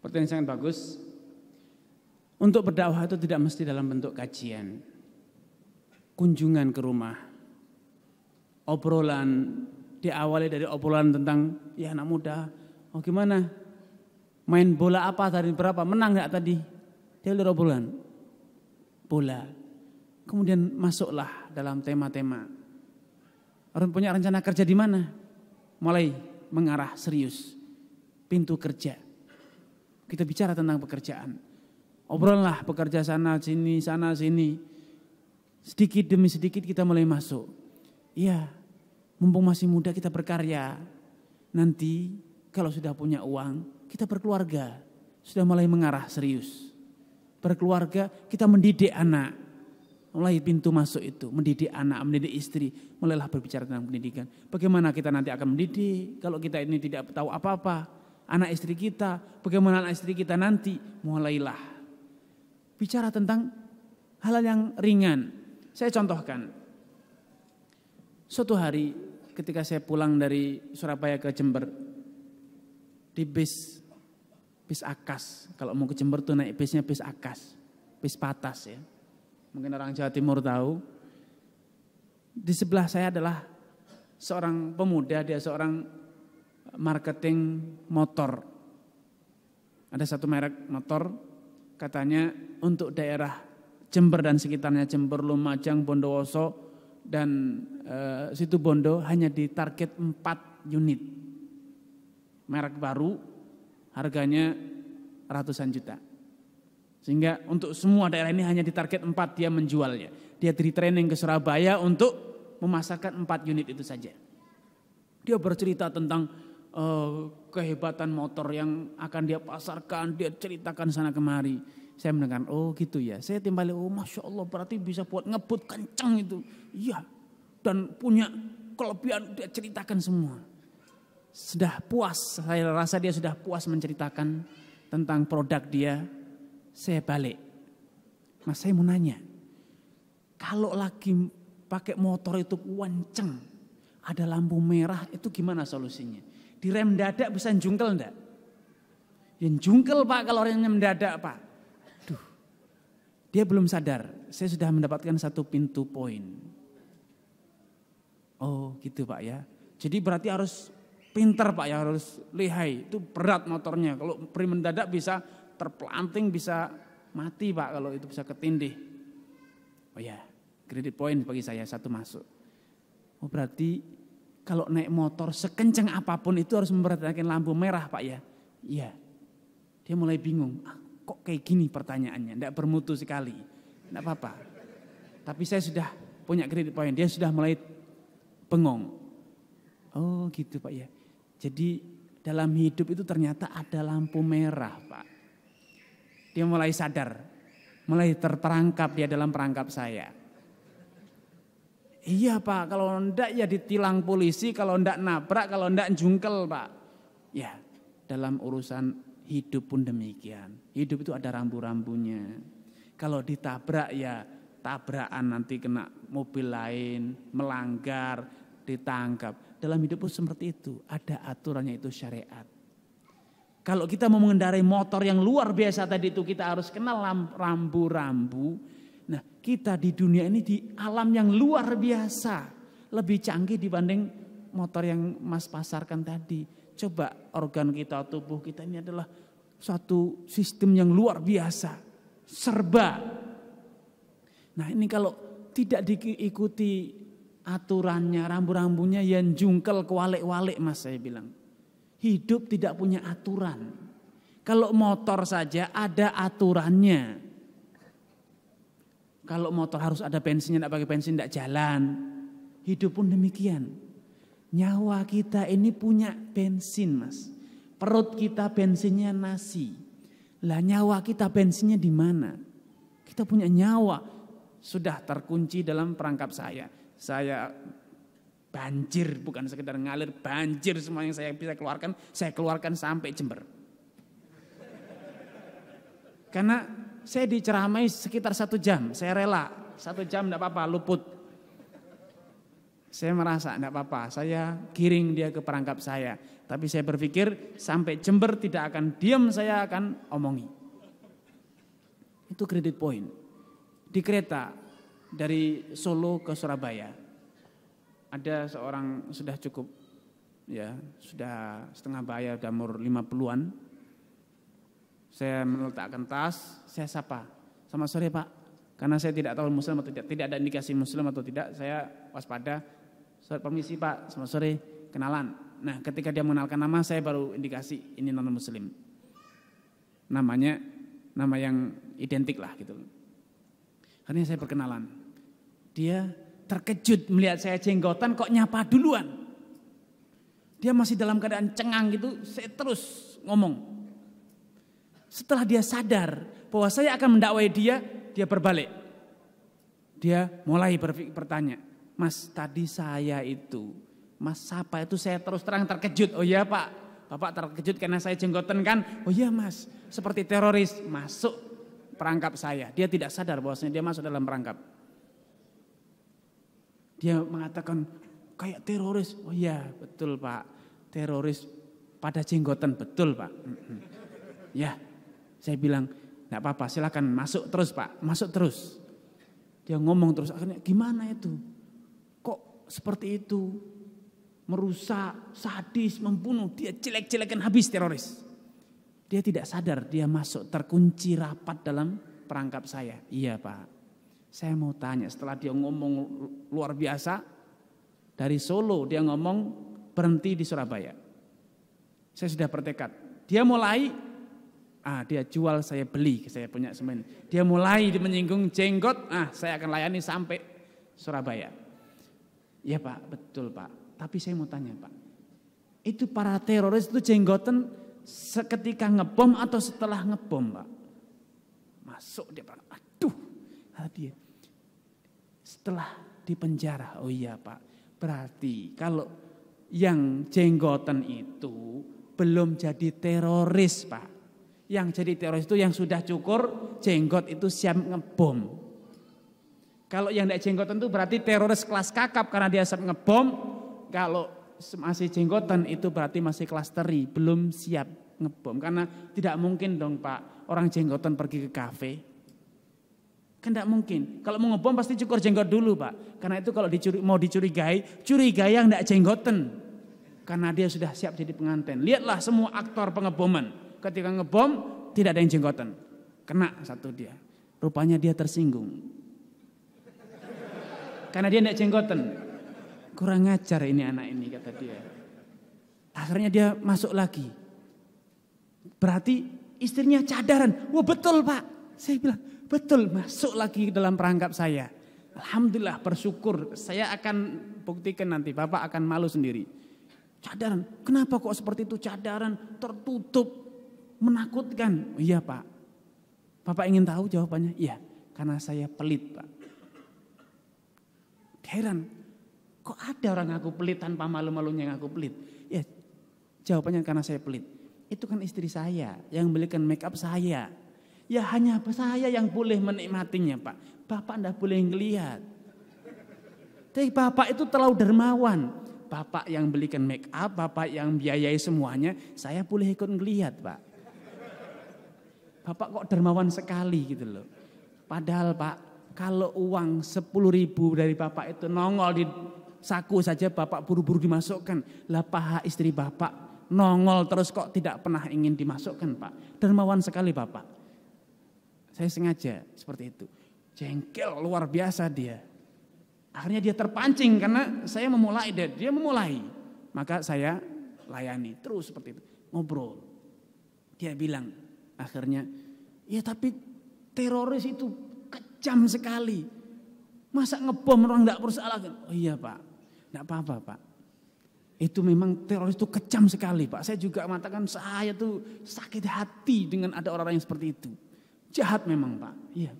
Pertanyaan sangat bagus. Untuk berdakwah itu tidak mesti dalam bentuk kajian, kunjungan ke rumah, obrolan, diawali dari obrolan tentang ya anak muda, oh gimana, main bola apa tadi, berapa, menang gak tadi, dia udah obrolan bola. Kemudian masuklah dalam tema-tema. Orang punya rencana kerja di mana? Mulai mengarah serius. Pintu kerja. Kita bicara tentang pekerjaan. Obrollah pekerja sana sini. Sedikit demi sedikit kita mulai masuk. Iya, mumpung masih muda kita berkarya. Nanti kalau sudah punya uang, kita berkeluarga. Sudah mulai mengarah serius. Berkeluarga, kita mendidik anak. Mulai pintu masuk itu, mendidik anak, mendidik istri. Mulailah berbicara tentang pendidikan. Bagaimana kita nanti akan mendidik kalau kita ini tidak tahu apa-apa. Anak istri kita, bagaimana anak istri kita nanti. Mulailah bicara tentang hal-hal yang ringan. Saya contohkan. Suatu hari ketika saya pulang dari Surabaya ke Jember. Di bis Akas. Kalau mau ke Jember tuh naik bisnya bis Akas. Bis Patas ya. Mungkin orang Jawa Timur tahu. Di sebelah saya adalah seorang pemuda, dia seorang marketing motor. Ada satu merek motor, katanya untuk daerah Jember dan sekitarnya, Jember, Lumajang, Bondowoso, dan Situ Bondo hanya ditarget 4 unit. Merek baru, harganya ratusan juta. Sehingga untuk semua daerah ini hanya ditarget 4 dia menjualnya. Dia di training ke Surabaya untuk memasarkan 4 unit itu saja. Dia bercerita tentang kehebatan motor yang akan dia pasarkan, dia ceritakan sana kemari. Saya mendengar, oh gitu ya. Saya timbali, oh Masya Allah berarti bisa buat ngebut kencang itu. Iya, dan punya kelebihan dia ceritakan semua. Sudah puas, saya rasa dia sudah puas menceritakan tentang produk dia. Saya balik, mas saya mau nanya, kalau lagi pakai motor itu kenceng, ada lampu merah itu gimana solusinya? Direm mendadak bisa jungkel enggak? Yang jungkel pak kalau remnya mendadak pak. Duh, dia belum sadar, saya sudah mendapatkan satu pintu poin. Oh gitu pak ya, jadi berarti harus pinter pak ya, harus lihai, itu berat motornya. Kalau rem mendadak bisa terpelanting, bisa mati pak kalau itu bisa ketindih. Oh ya, kredit poin bagi saya satu masuk. Oh berarti kalau naik motor sekencang apapun itu harus memperhatikan lampu merah pak ya. Iya. Dia mulai bingung, kok kayak gini pertanyaannya, tidak bermutu sekali. Tidak apa-apa. Tapi saya sudah punya kredit poin, dia sudah mulai bengong. Oh gitu pak ya. Jadi dalam hidup itu ternyata ada lampu merah pak. Dia mulai sadar, mulai terperangkap dia dalam perangkap saya. Iya pak, kalau enggak ya ditilang polisi, kalau enggak nabrak, kalau enggak jungkel pak. Ya, dalam urusan hidup pun demikian. Hidup itu ada rambu-rambunya. Kalau ditabrak ya tabrakan nanti kena mobil lain, melanggar, ditangkap. Dalam hidup pun seperti itu, ada aturannya, itu syariat. Kalau kita mau mengendarai motor yang luar biasa tadi itu kita harus kenal rambu-rambu. Nah kita di dunia ini di alam yang luar biasa. Lebih canggih dibanding motor yang Mas pasarkan tadi. Coba organ kita, tubuh kita ini adalah suatu sistem yang luar biasa. Serba. Nah ini kalau tidak diikuti aturannya, rambu-rambunya yang jungkel kewalik-walik mas saya bilang. Hidup tidak punya aturan. Kalau motor saja ada aturannya. Kalau motor harus ada bensinnya, tidak pakai bensin tidak jalan. Hidup pun demikian. Nyawa kita ini punya bensin mas. Perut kita bensinnya nasi. Lah nyawa kita bensinnya di mana? Kita punya nyawa. Sudah terkunci dalam perangkap saya. Saya banjir, bukan sekedar ngalir, banjir semua yang saya bisa keluarkan, saya keluarkan sampai Jember. Karena saya diceramai sekitar 1 jam, saya rela 1 jam tidak apa-apa, luput. Saya merasa tidak apa-apa, saya giring dia ke perangkap saya. Tapi saya berpikir sampai Jember tidak akan diam, saya akan omongi. Itu kredit poin. Di kereta dari Solo ke Surabaya. Ada seorang sudah cukup, ya sudah setengah bayar, udah umur 50-an. Saya meletakkan tas, saya sapa, selamat sore Pak. Karena saya tidak tahu muslim atau tidak ada indikasi muslim atau tidak, saya waspada. Permisi Pak, selamat sore, kenalan. Nah ketika dia mengenalkan nama, saya baru indikasi ini non muslim. Namanya nama yang identik lah gitu. Akhirnya saya perkenalan. Dia terkejut melihat saya jenggotan kok nyapa duluan. Dia masih dalam keadaan cengang gitu, saya terus ngomong. Setelah dia sadar bahwa saya akan mendakwai dia berbalik. Dia mulai bertanya, Mas tadi saya itu, Mas siapa itu, saya terus terang terkejut. Oh iya Pak, Bapak terkejut karena saya jenggotan kan? Oh iya Mas, seperti teroris masuk perangkap saya. Dia tidak sadar bahwasanya dia masuk dalam perangkap. Dia mengatakan kayak teroris. Oh iya betul Pak, teroris pada jenggotan, betul Pak. Ya, saya bilang enggak apa-apa, silakan masuk terus Pak, masuk terus. Dia ngomong terus, akhirnya gimana itu? Kok seperti itu? Merusak, sadis, membunuh, dia jelek-jelekan habis teroris. Dia tidak sadar dia masuk terkunci rapat dalam perangkap saya. Iya Pak, saya mau tanya setelah dia ngomong luar biasa, dari Solo dia ngomong berhenti di Surabaya. Saya sudah bertekad, dia mulai dia jual saya beli, saya punya semen. Dia mulai menyinggung jenggot, saya akan layani sampai Surabaya. Ya Pak, betul Pak. Tapi saya mau tanya Pak, itu para teroris itu jenggotan seketika ngebom atau setelah ngebom Pak? Masuk dia Pak, aduh, dia setelah di penjara. Oh iya Pak, berarti kalau yang jenggotan itu belum jadi teroris Pak. Yang jadi teroris itu yang sudah cukur jenggot itu siap ngebom. Kalau yang tidak jenggotan itu berarti teroris kelas kakap karena dia siap ngebom. Kalau masih jenggotan itu berarti masih kelas teri, belum siap ngebom. Karena tidak mungkin dong Pak orang jenggotan pergi ke kafe. Kan tidak mungkin. Kalau mau ngebom pasti cukur jenggot dulu Pak. Karena itu kalau mau dicurigai, curigai yang tidak jenggotan. Karena dia sudah siap jadi pengantin. Lihatlah semua aktor pengeboman. Ketika ngebom tidak ada yang jenggotan. Kena satu dia. Rupanya dia tersinggung. Karena dia tidak jenggotan. Kurang ajar ini anak ini kata dia. Akhirnya dia masuk lagi. Berarti istrinya cadaran. Wah betul Pak. Saya bilang betul, masuk lagi dalam perangkap saya. Alhamdulillah, bersyukur. Saya akan buktikan nanti. Bapak akan malu sendiri. Cadaran. Kenapa kok seperti itu cadaran? Tertutup. Menakutkan. Oh, iya Pak. Bapak ingin tahu jawabannya? Iya. Karena saya pelit Pak. Heran. Kok ada orang ngaku pelit tanpa malu-malunya ngaku pelit? Ya jawabannya karena saya pelit. Itu kan istri saya yang belikan make up saya. Ya hanya saya yang boleh menikmatinya Pak. Bapak enggak boleh ngelihat. Tapi Bapak itu terlalu dermawan. Bapak yang belikan make up, Bapak yang biayai semuanya, saya boleh ikut ngelihat Pak. Bapak kok dermawan sekali gitu loh. Padahal Pak, kalau uang 10.000 dari Bapak itu nongol di saku saja Bapak buru-buru dimasukkan. Lah paha istri Bapak nongol terus kok tidak pernah ingin dimasukkan Pak. Dermawan sekali Bapak. Saya sengaja seperti itu. Jengkel luar biasa dia. Akhirnya dia terpancing karena saya memulai, dia memulai. Maka saya layani terus seperti itu. Ngobrol. Dia bilang akhirnya, ya tapi teroris itu kejam sekali. Masa ngebom orang tidak bersalah? Oh iya Pak, tidak apa-apa Pak. Itu memang teroris itu kejam sekali Pak. Saya juga mengatakan saya tuh sakit hati dengan ada orang-orang yang seperti itu. Jahat memang Pak. Iya.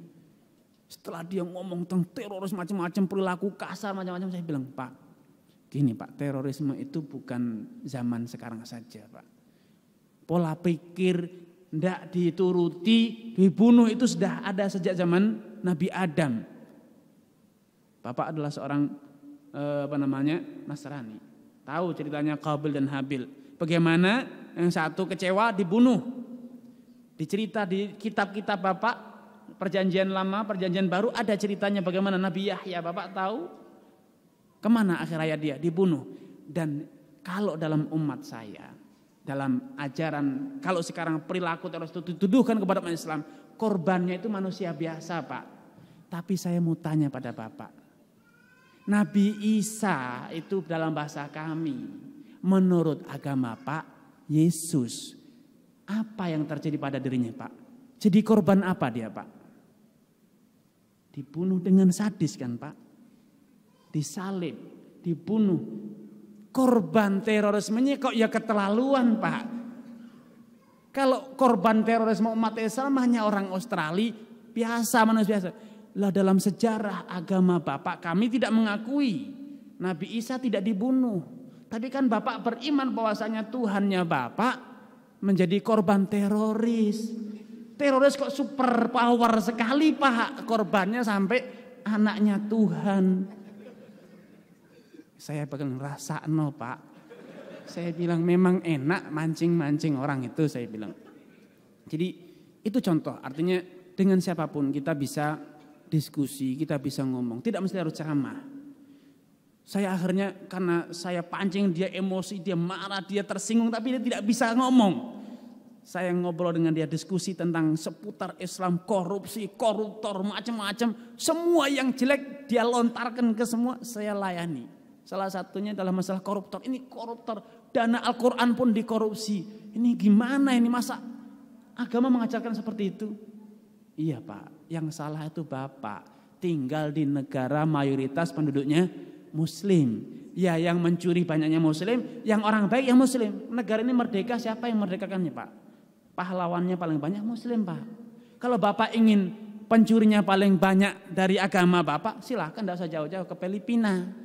Setelah dia ngomong tentang teroris macam-macam, perilaku kasar macam-macam, saya bilang Pak, gini Pak, terorisme itu bukan zaman sekarang saja Pak. Pola pikir tidak dituruti, dibunuh itu sudah ada sejak zaman Nabi Adam. Bapak adalah seorang Nasrani. Tahu ceritanya Qabil dan Habil. Bagaimana yang satu kecewa dibunuh. Dicerita di kitab-kitab Bapak, Perjanjian Lama, Perjanjian Baru ada ceritanya bagaimana Nabi Yahya. Bapak tahu kemana akhir hayat dia? Dibunuh. Dan kalau dalam umat saya, dalam ajaran, kalau sekarang perilaku teroris itu dituduhkan kepada umat Islam, korbannya itu manusia biasa Pak. Tapi saya mau tanya pada Bapak, Nabi Isa itu dalam bahasa kami, menurut agama Pak Yesus, apa yang terjadi pada dirinya Pak? Jadi korban apa dia Pak? Dibunuh dengan sadis kan Pak? Disalib, dibunuh. Korban terorismenya kok ya keterlaluan Pak. Kalau korban terorisme umat Islam hanya orang Australia, biasa, manusia biasa. Lah dalam sejarah agama Bapak kami tidak mengakui Nabi Isa tidak dibunuh. Tapi kan Bapak beriman bahwasanya Tuhannya Bapak menjadi korban teroris. Teroris kok super power sekali Pak, korbannya sampai anaknya Tuhan. Saya pengen rasa no Pak. Saya bilang memang enak mancing-mancing orang itu, saya bilang. Jadi itu contoh, artinya dengan siapapun kita bisa diskusi, kita bisa ngomong, tidak mesti harus ceramah. Saya akhirnya karena saya pancing dia emosi, dia marah, dia tersinggung, tapi dia tidak bisa ngomong. Saya ngobrol dengan dia, diskusi tentang seputar Islam, korupsi, koruptor, macam-macam. Semua yang jelek dia lontarkan ke semua, saya layani. Salah satunya adalah masalah koruptor. Ini koruptor, dana Al-Quran pun dikorupsi. Ini gimana ini, masa agama mengajarkan seperti itu? Iya Pak, yang salah itu Bapak. Tinggal di negara mayoritas penduduknya Muslim. Ya yang mencuri banyaknya Muslim, yang orang baik yang Muslim. Negara ini merdeka, siapa yang merdekakannya Pak? Pahlawannya paling banyak Muslim Pak. Kalau Bapak ingin pencurinya paling banyak dari agama Bapak, silahkan tidak usah jauh-jauh ke Filipina.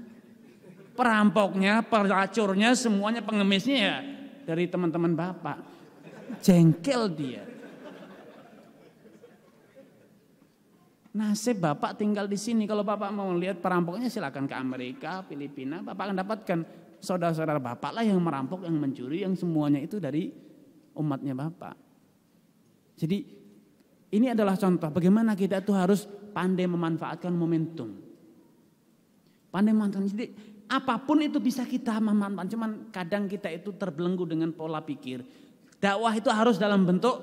Perampoknya, pelacurnya, semuanya pengemisnya ya dari teman-teman Bapak. Jengkel dia. Nasib Bapak tinggal di sini. Kalau Bapak mau lihat perampoknya silakan ke Amerika, Filipina. Bapak akan dapatkan saudara-saudara Bapak lah yang merampok, yang mencuri, yang semuanya itu dari umatnya Bapak. Jadi ini adalah contoh bagaimana kita itu harus pandai memanfaatkan momentum. Pandai memanfaatkan. Jadi apapun itu bisa kita memanfaatkan. Cuman kadang kita itu terbelenggu dengan pola pikir. Dakwah itu harus dalam bentuk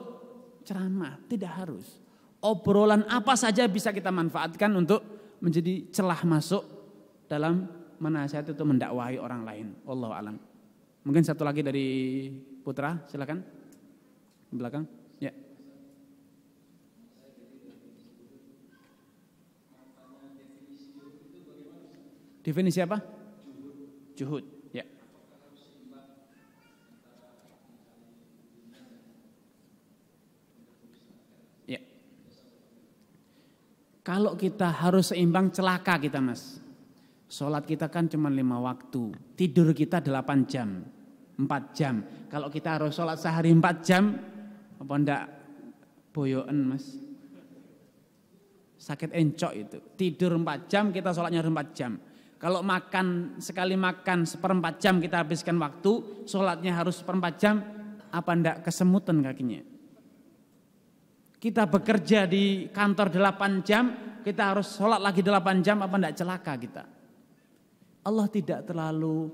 ceramah, tidak harus. Obrolan apa saja bisa kita manfaatkan untuk menjadi celah masuk dalam menasihati atau mendakwahi orang lain. Wallahu a'lam. Mungkin satu lagi dari Putra, silakan. Di belakang. Ya. Definisi apa? Juhud. Ya. Ya. Kalau kita harus seimbang celaka kita Mas. Sholat kita kan cuma 5 waktu. Tidur kita 8 jam. 4 jam. Kalau kita harus sholat sehari 4 jam. Apa enggak boyoen Mas? Sakit encok itu. Tidur 4 jam kita sholatnya harus 4 jam. Kalau makan sekali makan 1/4 jam kita habiskan waktu. Sholatnya harus 1/4 jam. Apa enggak kesemutan kakinya? Kita bekerja di kantor 8 jam, kita harus sholat lagi 8 jam, apa enggak celaka kita? Allah tidak terlalu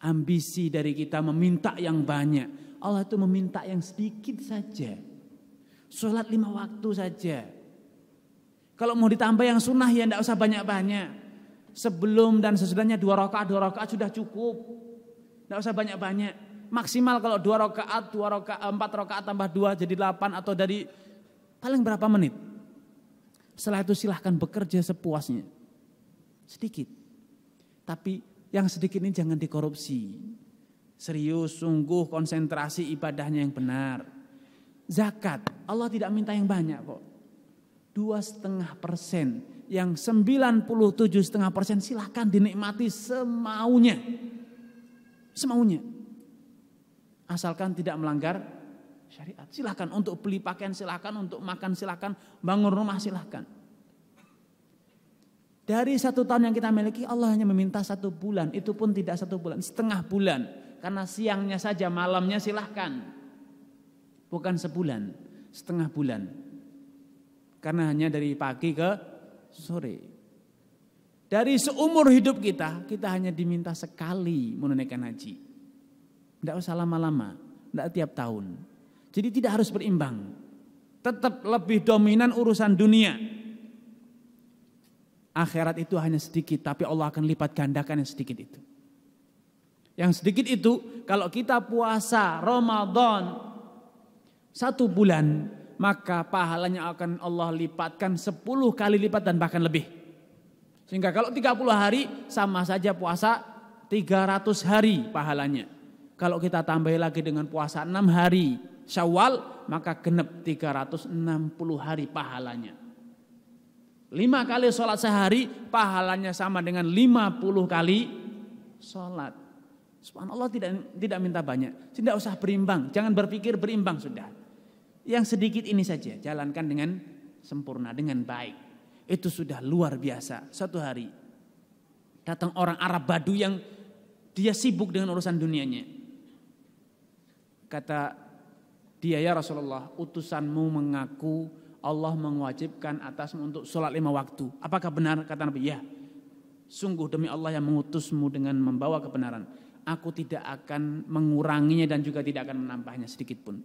ambisi dari kita meminta yang banyak. Allah itu meminta yang sedikit saja. Sholat 5 waktu saja. Kalau mau ditambah yang sunnah ya enggak usah banyak-banyak. Sebelum dan sesudahnya 2 rakaat sudah cukup. Enggak usah banyak-banyak. Maksimal kalau 2 rakaat, 4 rakaat tambah 2 jadi 8 atau dari paling berapa menit. Setelah itu silahkan bekerja sepuasnya. Sedikit. Tapi yang sedikit ini jangan dikorupsi. Serius, sungguh, konsentrasi ibadahnya yang benar. Zakat, Allah tidak minta yang banyak kok. 2,5%. Yang 97,5% silahkan dinikmati semaunya. Semaunya. Asalkan tidak melanggar syariat. Silahkan untuk beli pakaian, silahkan untuk makan, silahkan bangun rumah, silahkan. Dari 1 tahun yang kita miliki Allah hanya meminta 1 bulan. Itu pun tidak 1 bulan, setengah bulan. Karena siangnya saja, malamnya silahkan. Bukan sebulan, setengah bulan. Karena hanya dari pagi ke sore. Dari seumur hidup kita hanya diminta sekali menunaikan haji. Tidak usah lama-lama, tidak tiap tahun. Jadi tidak harus berimbang. Tetap lebih dominan urusan dunia. Akhirat itu hanya sedikit, tapi Allah akan lipat gandakan yang sedikit itu. Yang sedikit itu, kalau kita puasa Ramadan 1 bulan, maka pahalanya akan Allah lipatkan 10 kali lipat dan bahkan lebih. Sehingga kalau 30 hari sama saja puasa 300 hari pahalanya. Kalau kita tambah lagi dengan puasa 6 hari Syawal, maka genep 360 hari pahalanya. 5 kali sholat sehari pahalanya sama dengan 50 kali sholat. Subhanallah, tidak minta banyak. Tidak usah berimbang, jangan berpikir berimbang sudah. Yang sedikit ini saja jalankan dengan sempurna, dengan baik. Itu sudah luar biasa. Suatu hari datang orang Arab Badu yang dia sibuk dengan urusan dunianya. Kata dia, ya Rasulullah, utusanmu mengaku Allah mewajibkan atasmu untuk sholat 5 waktu. Apakah benar? Kata Nabi, ya. Sungguh demi Allah yang mengutusmu dengan membawa kebenaran, aku tidak akan menguranginya dan juga tidak akan menambahnya sedikit pun.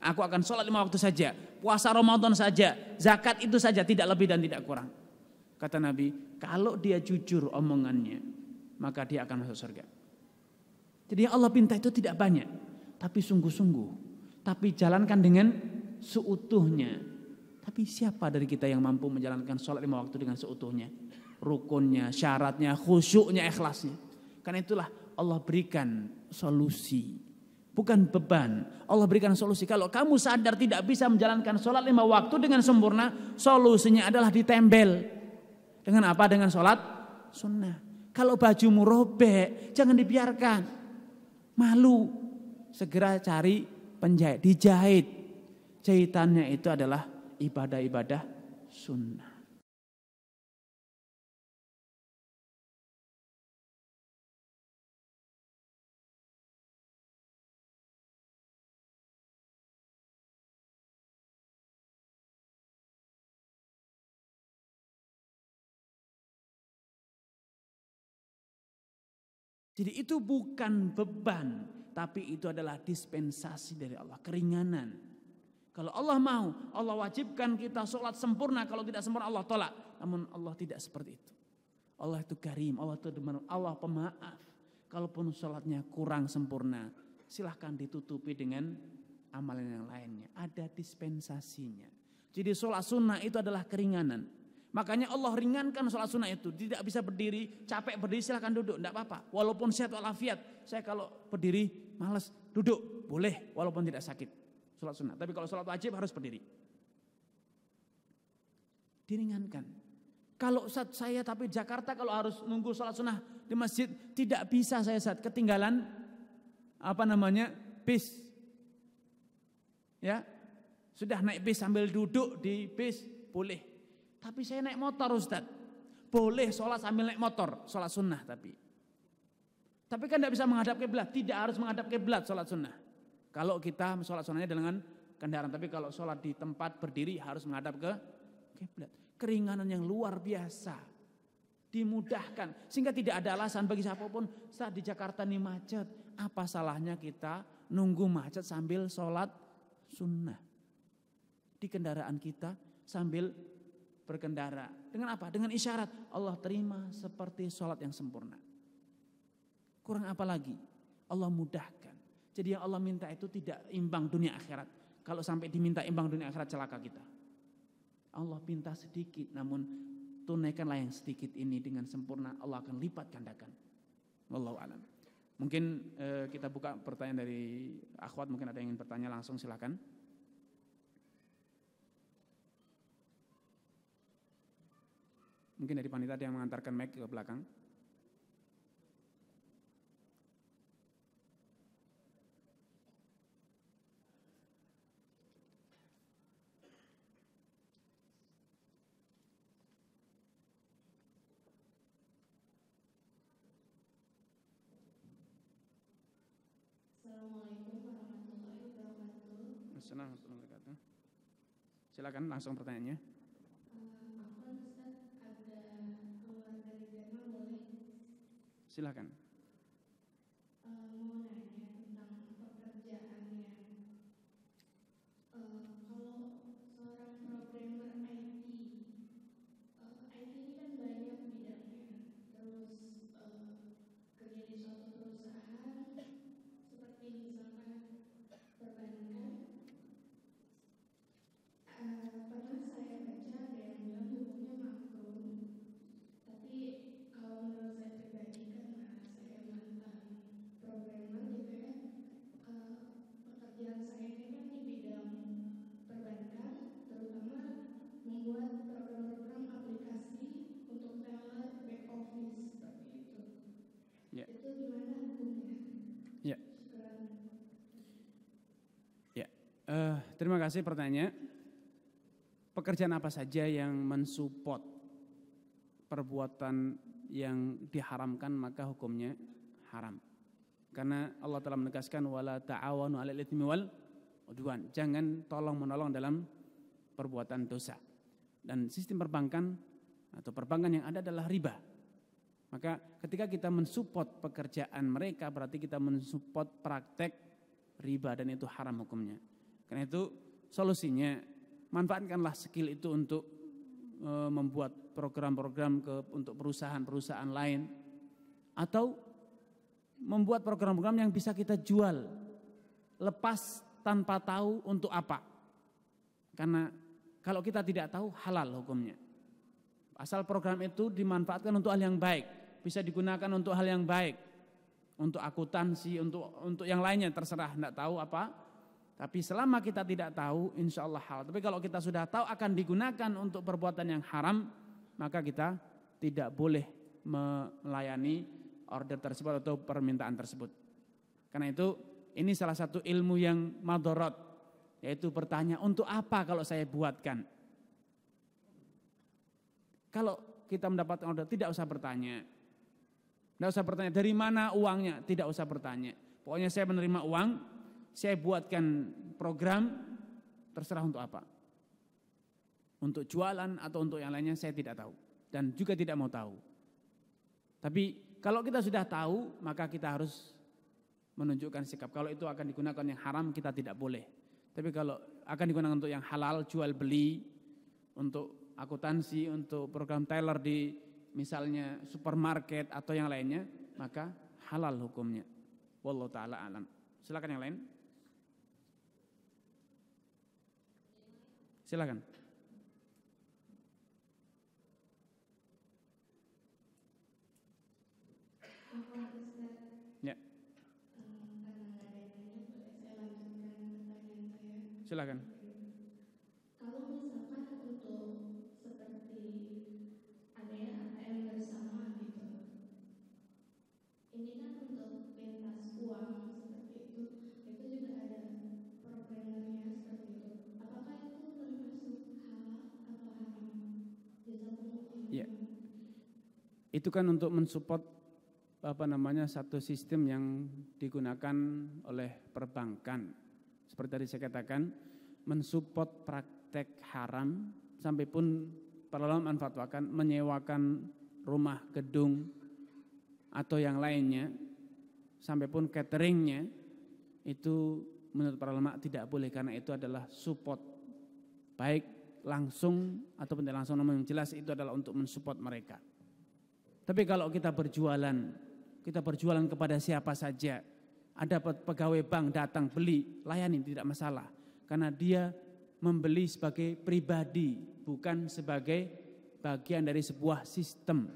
Aku akan sholat 5 waktu saja, puasa Ramadan saja, zakat itu saja, tidak lebih dan tidak kurang. Kata Nabi, kalau dia jujur omongannya, maka dia akan masuk surga. Jadi yang Allah pinta itu tidak banyak, tapi sungguh-sungguh. Tapi jalankan dengan seutuhnya. Tapi siapa dari kita yang mampu menjalankan sholat 5 waktu dengan seutuhnya? Rukunnya, syaratnya, khusyuknya, ikhlasnya. Karena itulah Allah berikan solusi, bukan beban. Allah berikan solusi. Kalau kamu sadar tidak bisa menjalankan sholat 5 waktu dengan sempurna, solusinya adalah ditembel. Dengan apa? Dengan sholat sunnah. Kalau bajumu robek, jangan dibiarkan. Malu, segera cari penjahit, dijahit. Jahitannya itu adalah ibadah-ibadah sunnah. Jadi itu bukan beban, tapi itu adalah dispensasi dari Allah, keringanan. Kalau Allah mau, Allah wajibkan kita sholat sempurna. Kalau tidak sempurna Allah tolak. Namun Allah tidak seperti itu. Allah itu karim, Allah itu Allah pemaaf. Kalaupun sholatnya kurang sempurna, silahkan ditutupi dengan amalan yang lainnya. Ada dispensasinya. Jadi sholat sunnah itu adalah keringanan. Makanya Allah ringankan sholat sunnah itu. Tidak bisa berdiri, capek berdiri silahkan duduk. Tidak apa-apa. Walaupun sehat walafiat. Saya kalau berdiri malas duduk. Boleh walaupun tidak sakit. Sholat sunnah. Tapi kalau sholat wajib harus berdiri. Diringankan. Kalau saat saya tapi Jakarta kalau harus nunggu sholat sunnah di masjid. Tidak bisa saya saat ketinggalan bis. Ya, sudah naik bis sambil duduk di bis boleh. Tapi saya naik motor Ustaz. Boleh sholat sambil naik motor, sholat sunnah tapi kan tidak bisa menghadap kiblat. Tidak harus menghadap kiblat sholat sunnah. Kalau kita sholat sunnahnya dengan kendaraan, tapi kalau sholat di tempat berdiri harus menghadap ke kiblat. Keringanan yang luar biasa, dimudahkan sehingga tidak ada alasan bagi siapapun. Saat di Jakarta ini macet, apa salahnya kita nunggu macet sambil sholat sunnah di kendaraan kita sambil berkendara. Dengan apa? Dengan isyarat Allah terima seperti sholat yang sempurna. Kurang apa lagi? Allah mudahkan. Jadi yang Allah minta itu tidak imbang dunia akhirat. Kalau sampai diminta imbang dunia akhirat celaka kita. Allah minta sedikit, namun tunaikanlah yang sedikit ini dengan sempurna. Allah akan lipat gandakan. Wallahu a'lam. Mungkin kita buka pertanyaan dari akhwat. Mungkin ada yang ingin bertanya langsung, silakan. Mungkin dari panitia ada yang mengantarkan mic ke belakang. Assalamualaikum warahmatullahi wabarakatuh. Assalamualaikum warahmatullahi wabarakatuh. Silakan langsung pertanyaannya. Afwan Ustaz, ada keluar dari Jerman boleh? Silakan. Mau nanya tentang pekerjaannya. Kalau seorang programmer IT terima kasih pertanyaannya. Pekerjaan apa saja yang mensupport perbuatan yang diharamkan maka hukumnya haram. Karena Allah telah menegaskan wala ta'awanu 'alal itsmi wal udwan. Jangan tolong-menolong dalam perbuatan dosa. Dan sistem perbankan atau perbankan yang ada adalah riba. Maka ketika kita mensupport pekerjaan mereka berarti kita mensupport praktek riba dan itu haram hukumnya. Karena itu solusinya manfaatkanlah skill itu untuk membuat program-program untuk perusahaan-perusahaan lain atau membuat program-program yang bisa kita jual lepas tanpa tahu untuk apa. Karena kalau kita tidak tahu halal hukumnya. Asal program itu dimanfaatkan untuk hal yang baik, bisa digunakan untuk hal yang baik, untuk akuntansi, untuk yang lainnya terserah, tidak tahu apa. Tapi selama kita tidak tahu, insya Allah halal. Tapi kalau kita sudah tahu akan digunakan untuk perbuatan yang haram, maka kita tidak boleh melayani order tersebut atau permintaan tersebut. Karena itu ini salah satu ilmu yang madorot, yaitu bertanya untuk apa kalau saya buatkan. Kalau kita mendapatkan order tidak usah bertanya. Tidak usah bertanya dari mana uangnya, tidak usah bertanya. Pokoknya saya menerima uang, saya buatkan program, terserah untuk apa. Untuk jualan atau untuk yang lainnya saya tidak tahu. Dan juga tidak mau tahu. Tapi kalau kita sudah tahu, maka kita harus menunjukkan sikap. Kalau itu akan digunakan yang haram, kita tidak boleh. Tapi kalau akan digunakan untuk yang halal, jual beli, untuk akuntansi, untuk program teller di misalnya supermarket atau yang lainnya, maka halal hukumnya. Wallahu ta'ala alam. Silakan yang lain. Silakan. Ya. Silakan. Kalau misalkan untuk seperti ada ATM bersama gitu, ini kan untuk lintas uang seperti itu juga ada programmernya seperti itu. Apakah itu termasuk halal atau haram? Ya. Itu kan untuk mensupport satu sistem yang digunakan oleh perbankan. Seperti tadi saya katakan, mensupport praktek haram sampai pun para ulama menfatwakan menyewakan rumah, gedung atau yang lainnya sampai pun cateringnya itu menurut para ulama tidak boleh karena itu adalah support baik langsung ataupun tidak langsung, namun yang jelas itu adalah untuk mensupport mereka. Tapi kalau kita berjualan kepada siapa saja, ada pegawai bank datang beli, layani tidak masalah. Karena dia membeli sebagai pribadi, bukan sebagai bagian dari sebuah sistem.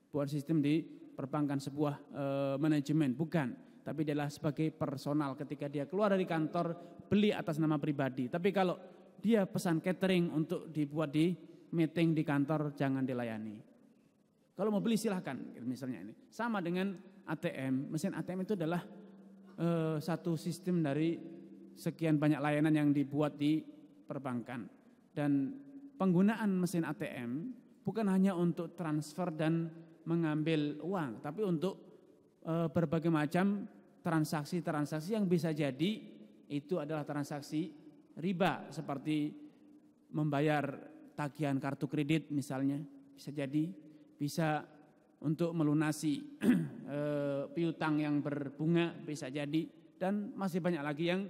Bukan sistem di perbankan, sebuah manajemen, bukan. Tapi dia adalah sebagai personal ketika dia keluar dari kantor, beli atas nama pribadi. Tapi kalau dia pesan catering untuk dibuat di meeting di kantor, jangan dilayani. Kalau mau beli silahkan, misalnya ini. Sama dengan ATM, mesin ATM itu adalah satu sistem dari sekian banyak layanan yang dibuat di perbankan. Dan penggunaan mesin ATM bukan hanya untuk transfer dan mengambil uang, tapi untuk berbagai macam transaksi-transaksi yang bisa jadi itu adalah transaksi riba, seperti membayar tagihan kartu kredit misalnya, bisa jadi. Bisa untuk melunasi piutang yang berbunga, bisa jadi. Dan masih banyak lagi yang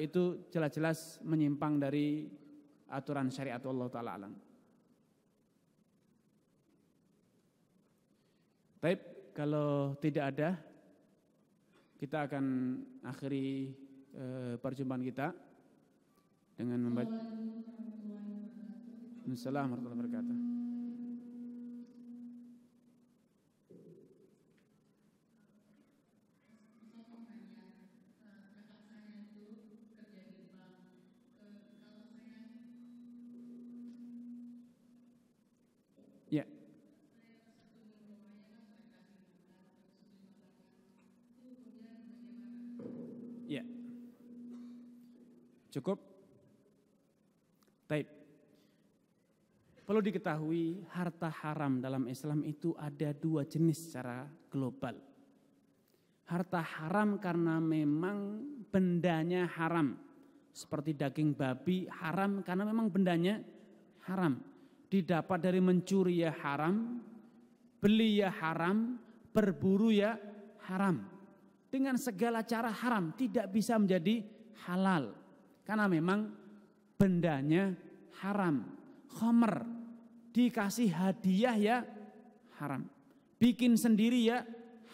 itu jelas-jelas menyimpang dari aturan syariat Allah Ta'ala alam. Baik, kalau tidak ada, kita akan akhiri perjumpaan kita dengan membaca. Assalamualaikum warahmatullahi wabarakatuh. Ya. Ya. Cukup? Baik. Perlu diketahui harta haram dalam Islam itu ada dua jenis secara global. Harta haram karena memang bendanya haram. Seperti daging babi haram karena memang bendanya haram. Didapat dari mencuri ya haram, beli ya haram, berburu ya haram. Dengan segala cara haram, tidak bisa menjadi halal. Karena memang bendanya haram. Khamr, dikasih hadiah ya haram. Bikin sendiri ya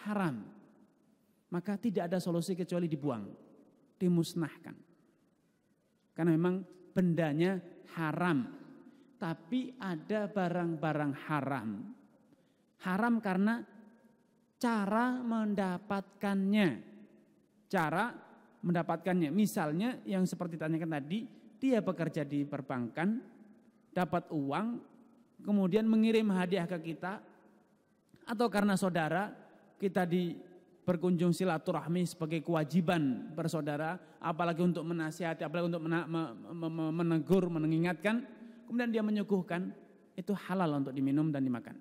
haram. Maka tidak ada solusi kecuali dibuang, dimusnahkan. Karena memang bendanya haram. Tapi ada barang-barang haram. Haram karena cara mendapatkannya. Cara mendapatkannya. Misalnya yang seperti ditanyakan tadi, dia bekerja di perbankan, dapat uang, kemudian mengirim hadiah ke kita, atau karena saudara, kita berkunjung silaturahmi sebagai kewajiban bersaudara, apalagi untuk menasihati, apalagi untuk menegur, mengingatkan, kemudian dia menyuguhkan, itu halal untuk diminum dan dimakan.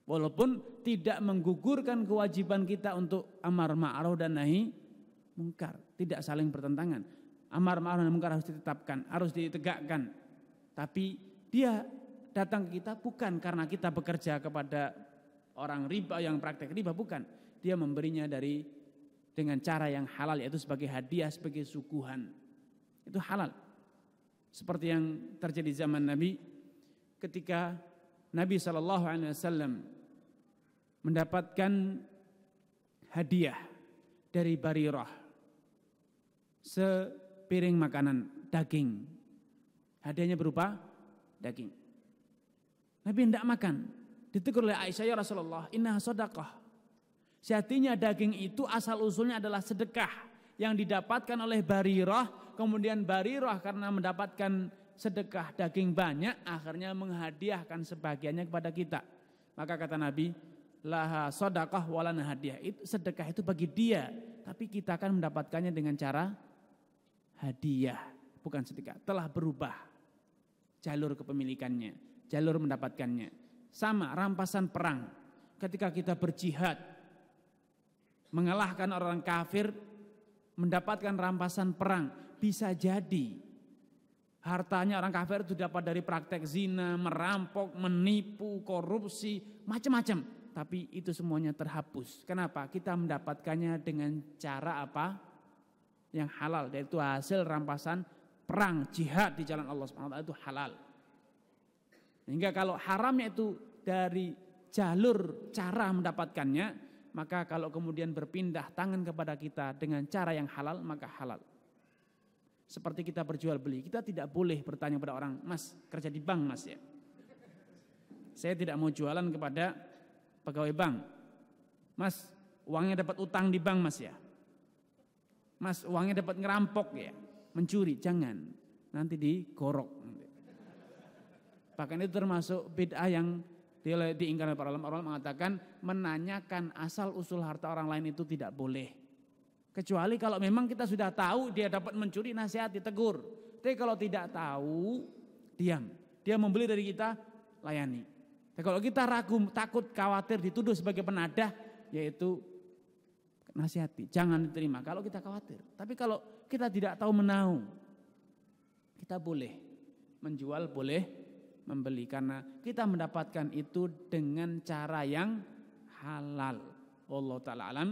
Walaupun tidak menggugurkan kewajiban kita untuk amar ma'ruf dan nahi mungkar, tidak saling bertentangan. Amar ma'ruf dan mungkar harus ditetapkan, harus ditegakkan. Tapi dia datang ke kita bukan karena kita bekerja kepada orang riba yang praktek riba, bukan. Dia memberinya dengan cara yang halal, yaitu sebagai hadiah, sebagai suguhan. Itu halal. Seperti yang terjadi zaman Nabi ketika Nabi SAW mendapatkan hadiah dari Barirah, sepiring makanan daging. Hadiahnya berupa daging. Nabi hendak makan. Ditegur oleh Aisyah, ya Rasulullah, innaha shadaqah. Sejatinya daging itu asal usulnya adalah sedekah yang didapatkan oleh Barirah. Kemudian Barirah karena mendapatkan sedekah daging banyak, akhirnya menghadiahkan sebagiannya kepada kita. Maka kata Nabi, laha shadaqah walana hadiah. Itu sedekah itu bagi dia, tapi kita akan mendapatkannya dengan cara hadiah, bukan sedekah. Telah berubah jalur kepemilikannya, jalur mendapatkannya. Sama rampasan perang. Ketika kita berjihad, mengalahkan orang kafir, mendapatkan rampasan perang, bisa jadi hartanya orang kafir itu dapat dari praktek zina, merampok, menipu, korupsi, macam-macam. Tapi itu semuanya terhapus. Kenapa? Kita mendapatkannya dengan cara apa? Yang halal, yaitu hasil rampasan perang, jihad di jalan Allah SWT itu halal. Sehingga kalau haramnya itu dari jalur cara mendapatkannya, maka kalau kemudian berpindah tangan kepada kita dengan cara yang halal, maka halal. Seperti kita berjual beli, kita tidak boleh bertanya kepada orang, mas kerja di bank mas ya. Saya tidak mau jualan kepada pegawai bank. Mas uangnya dapat utang di bank mas ya. Mas uangnya dapat ngerampok ya, mencuri, jangan. Nanti digorok. Bahkan itu termasuk bid'ah yang diingkar oleh para ulama mengatakan menanyakan asal usul harta orang lain itu tidak boleh. Kecuali kalau memang kita sudah tahu dia dapat mencuri, nasihati, tegur. Tapi kalau tidak tahu, diam. Dia membeli dari kita, layani. Tapi kalau kita ragu, takut, khawatir dituduh sebagai penadah, yaitu nasihati, jangan diterima kalau kita khawatir. Tapi kalau kita tidak tahu menahu, kita boleh menjual, boleh membeli, karena kita mendapatkan itu dengan cara yang halal. Wallahu ta'ala alam.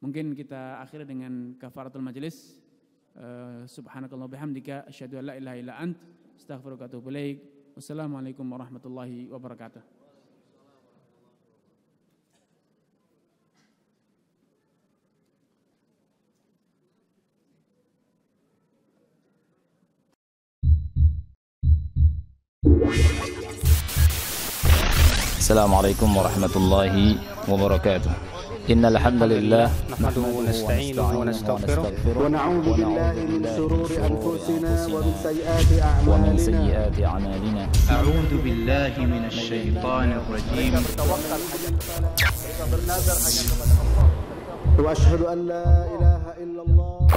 Mungkin kita akhiri dengan kafaratul majlis. Subhanakallah bihamdika asyhadu an la ilaha illa ant astaghfiruka wa atubu ilaik. Wassalamualaikum warahmatullahi wabarakatuh. Assalamualaikum warahmatullahi wabarakatuh. Innal hamdalillah nahmaduhu wa nasta'inuhu wa nastaghfiruh wa na'udzu billahi min shururi anfusina wa min sayyiati a'malina. A'udzu billahi minasy syaithanir rajim. Wa asyhadu an la ilaha إلا الله